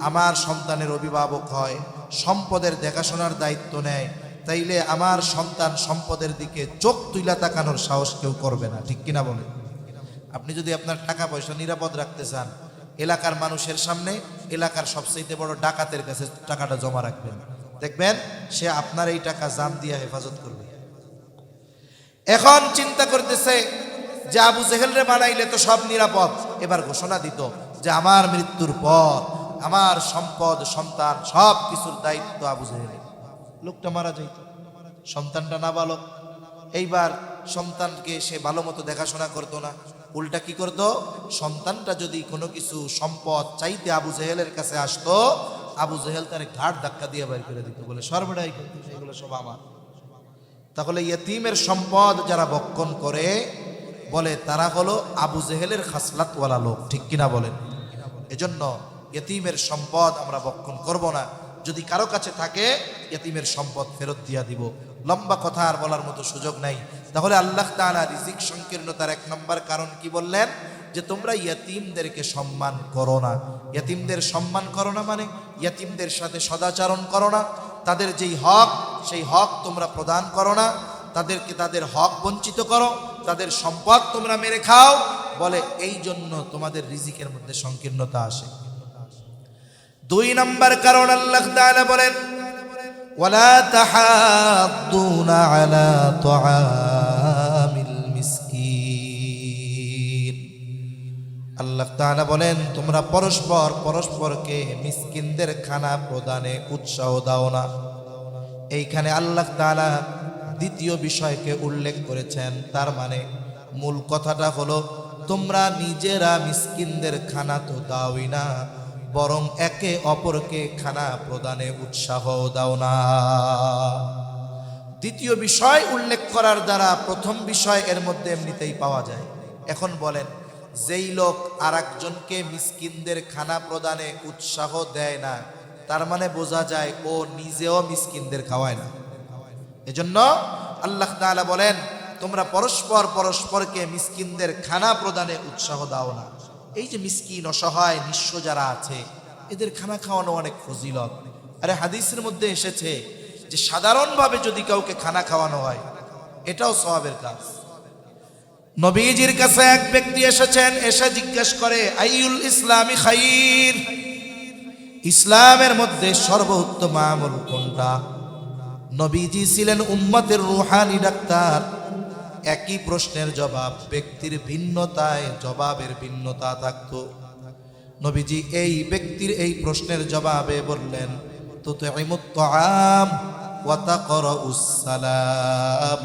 আমার সন্তানের অভিভাবক হয়, সম্পদের দেখাশোনার দায়িত্ব নেয়, তাইলে আমার সন্তান সম্পদের দিকে চোখ তুইলা তাকানোর সাহস কেউ করবে না, ঠিক কিনা বলে? আপনি যদি আপনার টাকা পয়সা নিরাপদ রাখতে চান, এলাকার মানুষের সামনে এলাকার সবচেয়ে বড় ডাকাতের কাছে টাকাটা জমা রাখবেন, দেখবেন সে আপনার এই টাকা জান দিয়ে হেফাজত করবে। এখন চিন্তা করতেছে যে আবু জেহেলরে বানাইলে তো সব নিরাপদ, এবার ঘোষণা দিত যে আমার মৃত্যুর পর আমার সম্পদ সন্তান সব কিছুর দায়িত্ব আবু জেহেলের। লোকটা মারা যাইত, সন্তানটা নাবালক, এইবার সন্তানকে সে ভালো মতো দেখাশোনা করতো না, উল্টা কি করতো, সন্তানটা যদি কোনো কিছু সম্পদ চাইতে আবু জেহেলের কাছে আসতো, আবু জেহেল তার ঘাট ধাক্কা দিয়ে বের করে দিত, বলে সর্বদাই কিন্তু এগুলো সব আমার। তাহলে ইয়তীমের সম্পদ যারা ভক্ষণ করে, বলে তারা হলো আবু জেহেলের খাসলাতওয়ালা লোক, ঠিক কিনা বলেন? এজন্য ইয়তীমের সম্পদ আমরা ভক্ষণ করব না। যদি কারো কাছে থাকে ইয়তীমের সম্পদ ফেরত দিয়া দিব। লম্বা কথা আর বলার মতো সুযোগ নাই। তাহলে আল্লাহ তাআলা রিজিক সংকীর্ণতার 1 নম্বর কারণ কি বললেন? যে তোমরা ইয়তীমদেরকে সম্মান করো না। ইয়তীমদের সম্মান করো না মানে ইয়তীমদের সাথে সদাচরণ করো না, তাদের যেই হক সেই হক তোমরা প্রদান করো না, তাদেরকে তাদের হক বঞ্চিত করো, তাদের সম্পদ তোমরা মেরে খাও, বলে এই জন্য তোমাদের রিজিকের মধ্যে সংকীর্ণতা আসে। 2 নম্বর কারণ আল্লাহ তাআলা বলেন ওয়ালা তাহাদ্দুনা আলা তুআমিল মিসকিন। আল্লাহ তাআলা বলেন তোমরা পরস্পরকে মিসকিনদের খানা প্রদানে উৎসাহ দাও না। এইখানে আল্লাহ তাআলা দ্বিতীয় বিষয়কে উল্লেখ করেছেন, তার মানে মূল কথাটা হলো তোমরা নিজেরা মিসকিনদের খানা তো দাওই না, বরং একে অপরকে খানা প্রদানে উৎসাহ দাও না। দ্বিতীয় বিষয় উল্লেখ করার দ্বারা প্রথম বিষয় এর মধ্যে এমনিতেই পাওয়া যায়। এখন বলেন, যেই লোক আরেকজনকে মিসকিনদের খানা প্রদানে উৎসাহ দেয় না, তার মানে বোঝা যায় ও নিজেও মিসকিনদের খাওয়ায় না। এজন্য আল্লাহ তাআলা বলেন তোমরা পরস্পরকে মিসকিনদের খানা প্রদানে উৎসাহ দাও না। এই যে মিসকিন অসহায় নিঃস্ব যারা আছে, এদের খানা খাওয়ানো অনেক ফজিলত। আরে হাদিসের মধ্যে এসেছে যে সাধারণভাবে যদি কাউকে খানা খাওয়ানো হয় এটাও সওয়াবের কাজ। নবীজির কাছে এক ব্যক্তি এসেছেন, এসে জিজ্ঞেস করে আইয়ুল ইসলামি খাইর, ইসলামের মধ্যে সর্বোত্তম আমল কোনটা? নবীজি ছিলেন উম্মতের রুহানি ডাক্তার। একই প্রশ্নের জবাব ব্যক্তির ভিন্নতায় জবাবের ভিন্নতা থাকতো। নবীজি এই ব্যক্তির এই প্রশ্নের জবাবে বললেন তুতঈমুত তাআম ওয়া তাকরাউস সালাম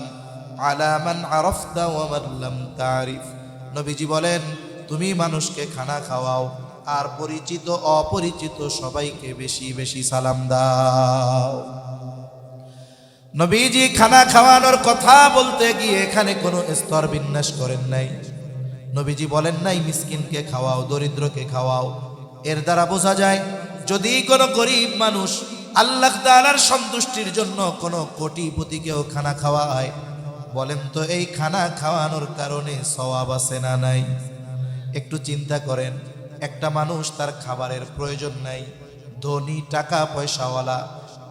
আলা মান আরাফতা ওয়া মান লাম তারিফ। নবীজি বলেন তুমি মানুষকে খানা খাওয়াও আর পরিচিত অপরিচিত সবাইকে বেশি বেশি সালাম দাও। নবীজি খানা খাওয়ানোর কথা বলতে গিয়ে এখানে কোনো স্তর বিন্যাস করেন নাই। নবীজি বলেন নাই মিসকিনকে খাওয়াও, দরিদ্রকে খাওয়াও। এর দ্বারা বোঝা যায় যদি কোনো গরিব মানুষ আল্লাহ তাআলার সন্তুষ্টির জন্য কোনো কোটিপতিকেও খানা খাওয়ায়, বলেন তো এই খানা খাওয়ানোর কারণে সওয়াব আছে না নাই? একটু চিন্তা করেন, একটা মানুষ তার খাবারের প্রয়োজন নাই, ধনী টাকা পয়সাওয়ালা,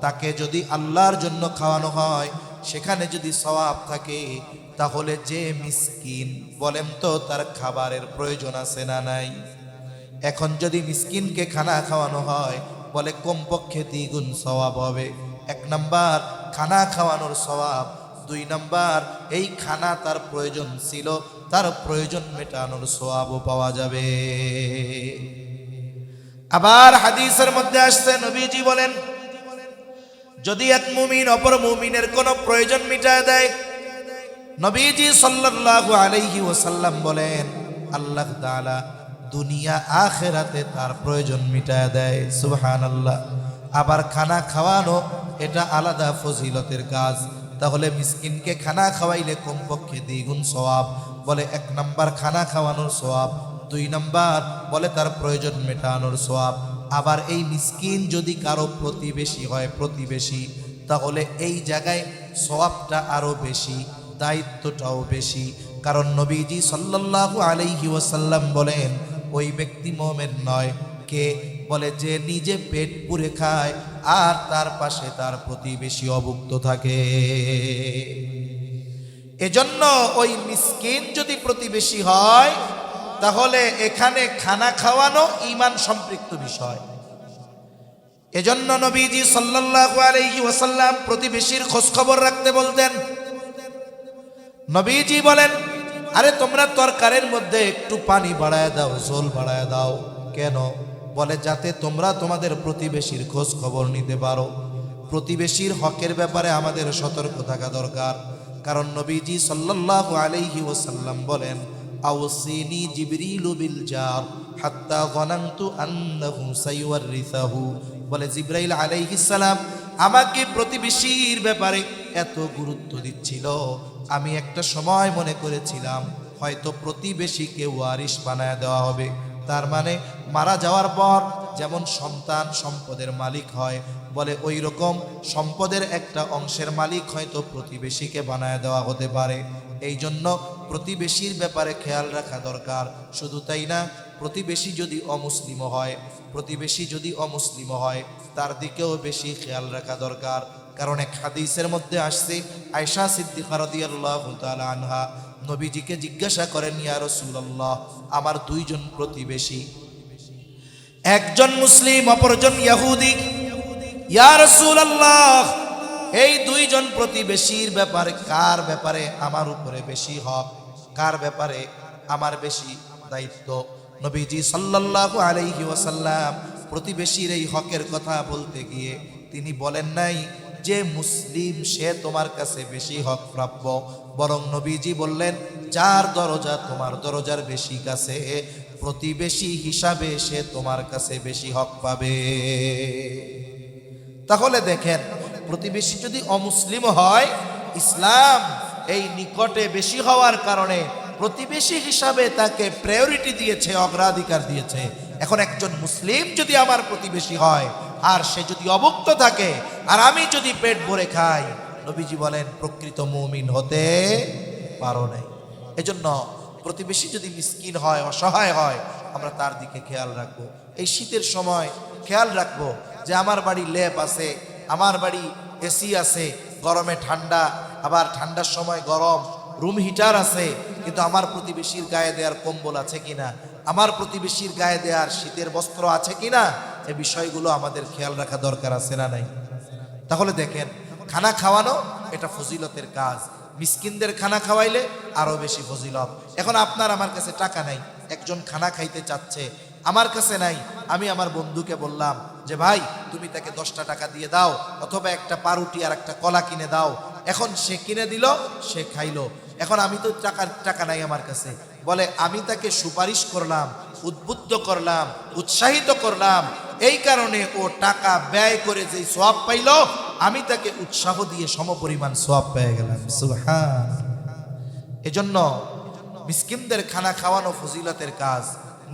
তাকে যদি আল্লাহর জন্য খাওয়ানো হয় সেখানে যদি সওয়াব থাকে, তাহলে যে মিসকিন বলেন তো তার খাবারের প্রয়োজন আছে না নাই? এখন যদি মিসকিনকে খানা খাওয়ানো হয় বলে কমপক্ষে 3 গুণ সওয়াব হবে। 1 নাম্বার খানা খাওয়ানোর সওয়াব, 2 নাম্বার এই খানা তার প্রয়োজন ছিল, তার প্রয়োজন মেটানোর সওয়াবও পাওয়া যাবে। আবার হাদিসের মধ্যে আসছে নবীজি বলেন যদি এক মুমিন অপর মুমিনের কোনো প্রয়োজন মিটায় দেয়, নবীজি সাল্লাল্লাহু আলাইহি ওয়াসাল্লাম বলেন আল্লাহ তাআলা দুনিয়া আখিরাতে তার প্রয়োজন মিটায় দেয়। সুবহানাল্লাহ। আবার খানা খাওয়ানো এটা আলাদা ফজিলতের কাজ। তাহলে মিসকিনকে খানা খাওয়াইলে কমপক্ষে 2 গুণ সওয়াব। বলে 1 নাম্বার খানা খাওয়ানোর সওয়াব, 2 নাম্বার বলে তার প্রয়োজন মেটানোর সওয়াব। আবার এই মিসকিন যদি কারো প্রতিবেশী হয়, প্রতিবেশী, তাহলে এই জায়গায় সওয়াবটা আরো বেশি, দায়িত্বটাও বেশি। কারণ নবীজি সাল্লাল্লাহু আলাইহি ওয়াসাল্লাম বলেন ওই ব্যক্তি মুমিন নয় কে? বলে যে নিজে পেট পুরে খায় আর তার পাশে তার প্রতিবেশী অভুক্ত থাকে। এজন্য ওই মিসকিন যদি প্রতিবেশী হয় তাহলে এখানে খানা খাওয়ানো ঈমান সম্পৃক্ত বিষয়। এজন্য নবীজি সাল্লাল্লাহু আলাইহি ওয়াসাল্লাম প্রতিবেশীর খোঁজ খবর রাখতে বলতেন। নবীজি বলেন আরে তোমরা তরকারির মধ্যে একটু পানি বাড়ায় দাও, ঝোল বাড়ায় দাও। কেন? বলে যাতে তোমরা তোমাদের প্রতিবেশীর খোঁজ খবর নিতে পারো। প্রতিবেশীর হকের ব্যাপারে আমাদের সতর্ক থাকা দরকার। কারণ নবীজি সাল্লাল্লাহু আলাইহি ওয়াসাল্লাম বলেন আওসিনি জিবরিলু বিল জার হাত্তা গনানতু আন্নাহু সাইওয়ারিসাহু। বলে জিবরাইল আলাইহিস সালাম আমাকে প্রতিবেশীর ব্যাপারে এত গুরুত্ব দিচ্ছিল, আমি একটা সময় মনে করেছিলাম হয়তো প্রতিবেশীকে ওয়ারিশ বানায় দেওয়া হবে। তার মানে মারা যাওয়ার পর যেমন সন্তান সম্পদের মালিক হয়, বলে ওই রকম সম্পদের একটা অংশের মালিক হয়তো প্রতিবেশীকে বানায় দেওয়া হতে পারে। এই জন্য প্রতিবেশীর ব্যাপারে খেয়াল রাখা দরকার। শুধু তাই না, প্রতিবেশী যদি অমুসলিম হয়, প্রতিবেশী যদি অমুসলিম হয় তার দিকেও বেশি খেয়াল রাখা দরকার। কারণ এক হাদিসের মধ্যে আসছে আয়েশা সিদ্দিকা রাদিয়াল্লাহু তাআলা আনহা নবীজিকে জিজ্ঞাসা করেন ইয়া রাসূলুল্লাহ আমার 2 জন প্রতিবেশী, একজন মুসলিম অপরজন ইহুদি, ইয়া রাসূলুল্লাহ এই 2 জন প্রতিবেশীর ব্যাপারে কার ব্যাপারে আমার উপরে বেশি হক, কার ব্যাপারে আমার বেশি দায়িত্ব? নবীজি সাল্লাল্লাহু আলাইহি ওয়াসাল্লাম প্রতিবেশীর এই হকের কথা বলতে গিয়ে তিনি বলেন নাই যে মুসলিম সে তোমার কাছে বেশি হক প্রাপ্য, বরং নবীজি বললেন যার দরজা তোমার দরজার বেশি কাছে, প্রতিবেশী হিসাবে সে তোমার কাছে বেশি হক পাবে। তাহলে দেখেন প্রতিবেশী যদি অমুসলিম হয়, ইসলাম এই নিকটে বেশি হওয়ার কারণে প্রতিবেশী হিসাবে তাকে প্রায়োরিটি দিয়েছে, অগ্রাধিকার দিয়েছে। এখন একজন মুসলিম যদি আমার প্রতিবেশী হয় আর সে যদি অভুক্ত থাকে আর আমি যদি পেট ভরে খাই, নবীজি বলেন প্রকৃত মুমিন হতে পারো নাই। এজন্য প্রতিবেশী যদি মিসকিন হয়, অসহায় হয়, আমরা তার দিকে খেয়াল রাখবো। এই শীতের সময় খেয়াল রাখবো যে আমার বাড়ি লেপ আছে, আমার বাড়ি এসি আছে, গরমে ঠান্ডা, আবার ঠান্ডার সময় গরম, রুম হিটার আছে, কিন্তু আমার প্রতিবেশীর গায়ে দেওয়ার কম্বল আছে কিনা, আমার প্রতিবেশীর গায়ে দেওয়ার শীতের বস্ত্র আছে কিনা, এই বিষয়গুলো আমাদের খেয়াল রাখা দরকার আছে না নাই? তাহলে দেখেন, খানা খাওয়ানো এটা ফজিলতের কাজ। মিসকিনদের খানা খাওয়াইলে আরো বেশি ফজিলত। এখন আপনার আমার কাছে টাকা নাই, একজন খানা খাইতে চাচ্ছে, আমার কাছে নাই, আমি আমার বন্ধুকে বললাম যে ভাই তুমি তাকে 10টা টাকা দিয়ে দাও, অথবা একটা পাউরুটি আর একটা কলা কিনে দাও। এখন সে কিনে দিল, সে খাইলো। এখন আমি তো টাকা নাই আমার কাছে, বলে আমি তাকে সুপারিশ করলাম, উদ্বুদ্ধ করলাম, উৎসাহিত করলাম, এই কারণে ও টাকা ব্যয় করে যেই সওয়াব পাইল, আমি তাকে উৎসাহ দিয়ে সমপরিমাণ সওয়াব পেয়ে গেলাম। সুবহান। এজন্য মিসকিনদের খানা খাওয়ানো ফজিলতের কাজ।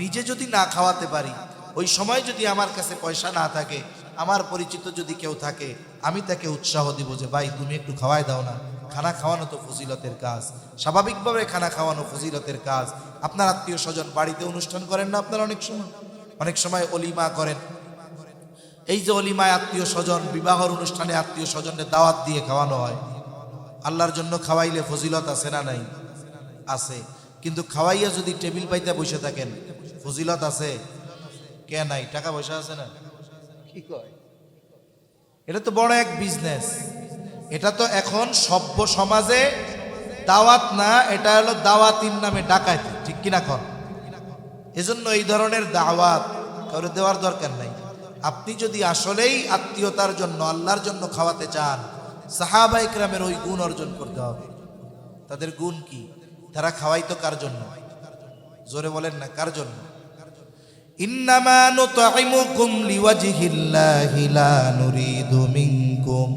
নিজে যদি না খাওয়াতে পারি, ওই সময় যদি আমার কাছে পয়সা না থাকে, আমার পরিচিত যদি কেউ থাকে, আমি তাকে উৎসাহ দিব যে ভাই তুমি একটু খাওয়াই দাও না। খানা খাওয়ানো তো ফজিলতের কাজ, স্বাভাবিকভাবে খানা খাওয়ানো ফজিলতের কাজ। আপনার আত্মীয় স্বজন বাড়িতে অনুষ্ঠান করেন না আপনারা? অনেক সময় অলিমা করেন। এই যে অলিমায় আত্মীয় স্বজন, বিবাহর অনুষ্ঠানে আত্মীয় স্বজনের দাওয়াত দিয়ে খাওয়ানো হয়। আল্লাহর জন্য খাওয়াইলে ফজিলত আছে না নাই? আছে। কিন্তু খাওয়াইয়া যদি টেবিল পাইতে বসে থাকেন, ফজিলত আছে কে? নাই। টাকা পয়সা আছে না? কি কয়? এটা তো বড় এক বিজনেস। এটা তো এখন সভ্য সমাজে দাওয়াত না, এটা হলো দাওয়াতির নামে ডাকাতি, ঠিক কিনা কন? এজন্য এই ধরনের দাওয়াত কাউরে দেওয়ার দরকার নাই। আপনি যদি আসলেই আত্মীয়তার জন্য, আল্লাহর জন্য খাওয়াতে চান, সাহাবা ইকরামের ওই গুণ অর্জন করতে হবে। তাদের গুণ কি? তারা খাওয়াইতো কার জন্য? জোরে বলেন না, কার জন্য? ইন্নামা নুতঈমুকুম লিওয়াজহিল্লাহি লা নুরিদু মিনকুম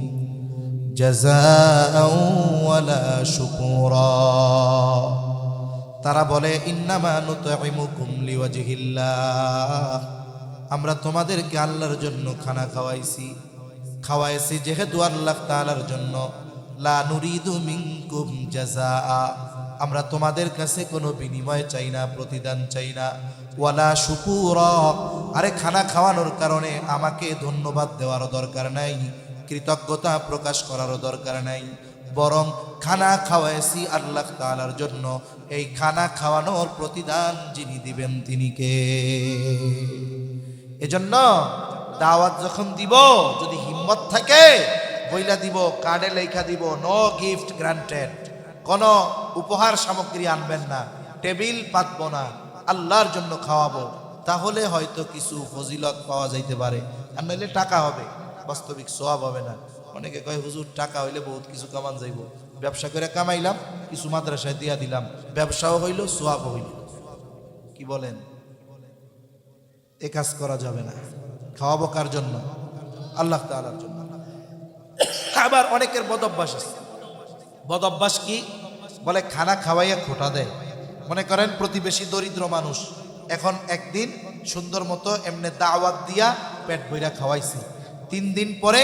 জাযাআও ওয়ালা শুকুরা। তারা বলে ইন্নামা নুতঈমুকুম লিওয়াজহিল্লাহ, আমরা তোমাদেরকে আল্লাহর জন্য খানা খাওয়াইছি যেহেতু আল্লাহ তাআলার জন্য। লা নুরিদু মিনকুম জাযাআ, আমরা তোমাদের কাছে কোনো বিনিময় চাই না, প্রতিদান চাই না। ওয়ালা শুকুরা, আরে খানা খাওয়ানোর কারণে আমাকে ধন্যবাদ দেওয়ারও দরকার নাই, কৃতজ্ঞতা প্রকাশ করারও দরকার নাই। বরং খানা খাওয়াইছি আল্লাহ তাআলার জন্য। এই খানা খাওয়ানোর প্রতিদান যিনি দিবেন তিনি কে? এজন্য দাওয়াত যখন দিব, যদি হিম্মত থাকে বইলা দিব, কার্ডে লেখা দিব, নো গিফট গ্রান্টেড। কোন উপহার সামগ্রী আনবেন না, টেবিল পাতবো না, আল্লাহর জন্য খাওয়াবো। তাহলে হয়তো কিছু ফজিলত পাওয়া যাইতে পারে, আর নাহলে টাকা হবে, বাস্তবিক সওয়াব হবে না। অনেকে কয় হুজুর টাকা হইলে বহুত কিছু কামান যাইব, ব্যবসা করে কামাইলাম, কিছু মাদ্রাসায় দিয়া দিলাম, ব্যবসাও হইল, সওয়াব হইল। কি বলেন? এ কাজ করা যাবে না। খাওয়াবো কার জন্য? আল্লাহ তাআলার জন্য। আবার অনেকের বদঅভ্যাস আছে। বদঅভ্যাস কি? বলে খানা খাওয়াইয়া খোটা দেয়। মনে করেন প্রতিবেশী দরিদ্র মানুষ, এখন একদিন সুন্দর মতো এমনি দাওয়াত দিয়া পেট ভইরা খাওয়াইছে। 3 দিন পরে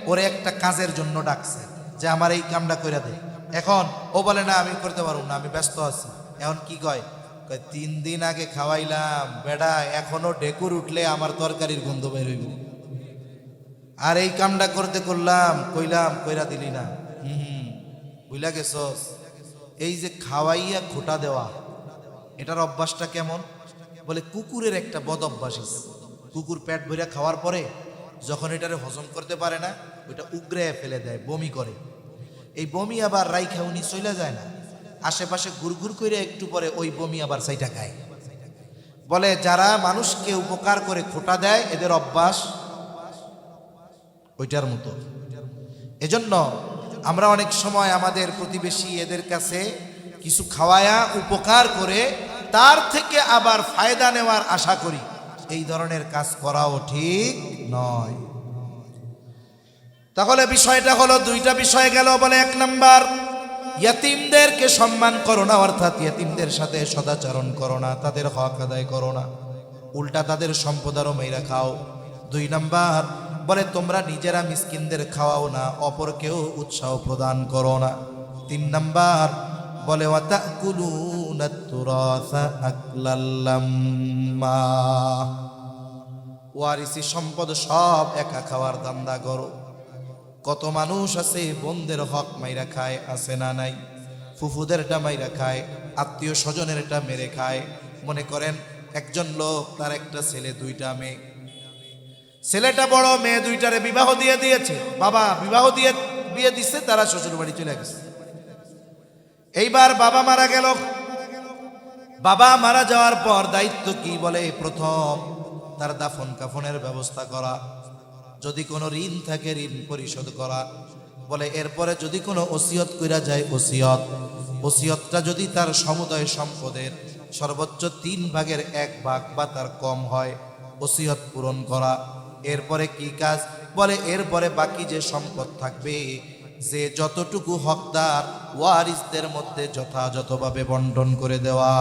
ওরে একটা কাজের জন্য ডাকছে যে আমার এই কামটা কইরা দে। এখন ও বলে না আমি করতে পারবো না, আমি ব্যস্ত আছি। এখন কি কয়? 3 দিন আগে খাওয়াইলাম বেডা, এখনো ডেকুর উঠলে আমার তরকারির গন্ধ বের হইব, আর এই কামটা করলাম, কইলাম কইরা দিলি না। বুঝলা গেছস? এই যে খাওয়াইয়া খোটা দেওয়া, এটার অভ্যাসটা কেমন? বলে কুকুরের একটা বদ অভ্যাস আছে। কুকুর পেট ভরে খাওয়ার পরে যখন এটারে হজম করতে পারে না, ওইটা উগরে ফেলে দেয়, বমি করে। এই বমি আবার রাইখা উনি চলে যায় না, আশেপাশে ঘুরঘুর করে একটু পরে ওই বমি আবার সাইটা খায়। বলে যারা মানুষকে উপকার করে খোটা দেয়, এদের অভ্যাস ওইটার মতো। এজন্য আমরা অনেক সময় আমাদের প্রতিবেশী এদের কাছে কিছু খাওয়ায়া উপকার করে তার থেকে আবার ফায়দা নেওয়ার আশা করি। এই ধরনের কাজ করাও ঠিক নয়। তাহলে বিষয়টা হলো, 2টা বিষয় গেল। বলে 1 নাম্বার, ইয়াতিমদেরকে সম্মান করো না, অর্থাৎ ইয়াতিমদের সাথে সদাচরণ করো না, তাদের হক আদায় করো না, উল্টা তাদের সম্পদ আরো মেরা খাও। 2 নাম্বার বলে তোমরা নিজেরা মিসকিনদের খাওয়াও না, অপরকেও উৎসাহ প্রদান করো না। 3 নাম্বার বলে ওয়াতাকুলুনাত তুরাসা আকলাল লাম্মা, ওয়ারিসি সম্পদ সব একা খাওয়ার ধান্দা করো। কত মানুষ আছে বোনদের হক মাইরা খায়, আছে না নাই? ফুফুদেরটা মাইরা খায়, আত্মীয় স্বজনেরটা মেরে খায়। মনে করেন একজন লোক, তার একটা ছেলে দুইটা মেয়ে, ছেলেটা বড়, মেয়ে দুইটারে বিবাহ দিয়ে দিয়েছে, বাবা বিবাহ দিয়ে বিয়ে দিচ্ছে, তারা শ্বশুর বাড়ি চলে গেছে। এইবার বাবা মারা গেল। বাবা মারা যাওয়ার পর দায়িত্ব কি? বলে প্রথম তার দাফন কাফনের ব্যবস্থা করা, যদি কোনো ঋণ থাকে ঋণ পরিশোধ করা। বলে এরপরে যদি কোনো ওসিয়ত কইরা যায়, ওসিয়তটা যদি তার সমুদয় সম্পদের সর্বোচ্চ 3/1 বা তার কম হয়, ওসিয়ত পূরণ করা। এরপরে কি কাজ? বলে এরপরে বাকি যে সম্পদ থাকবে, যে যতটুকু হকদার ওয়ারিসদের মধ্যে যথাযথভাবে বন্টন করে দেওয়া।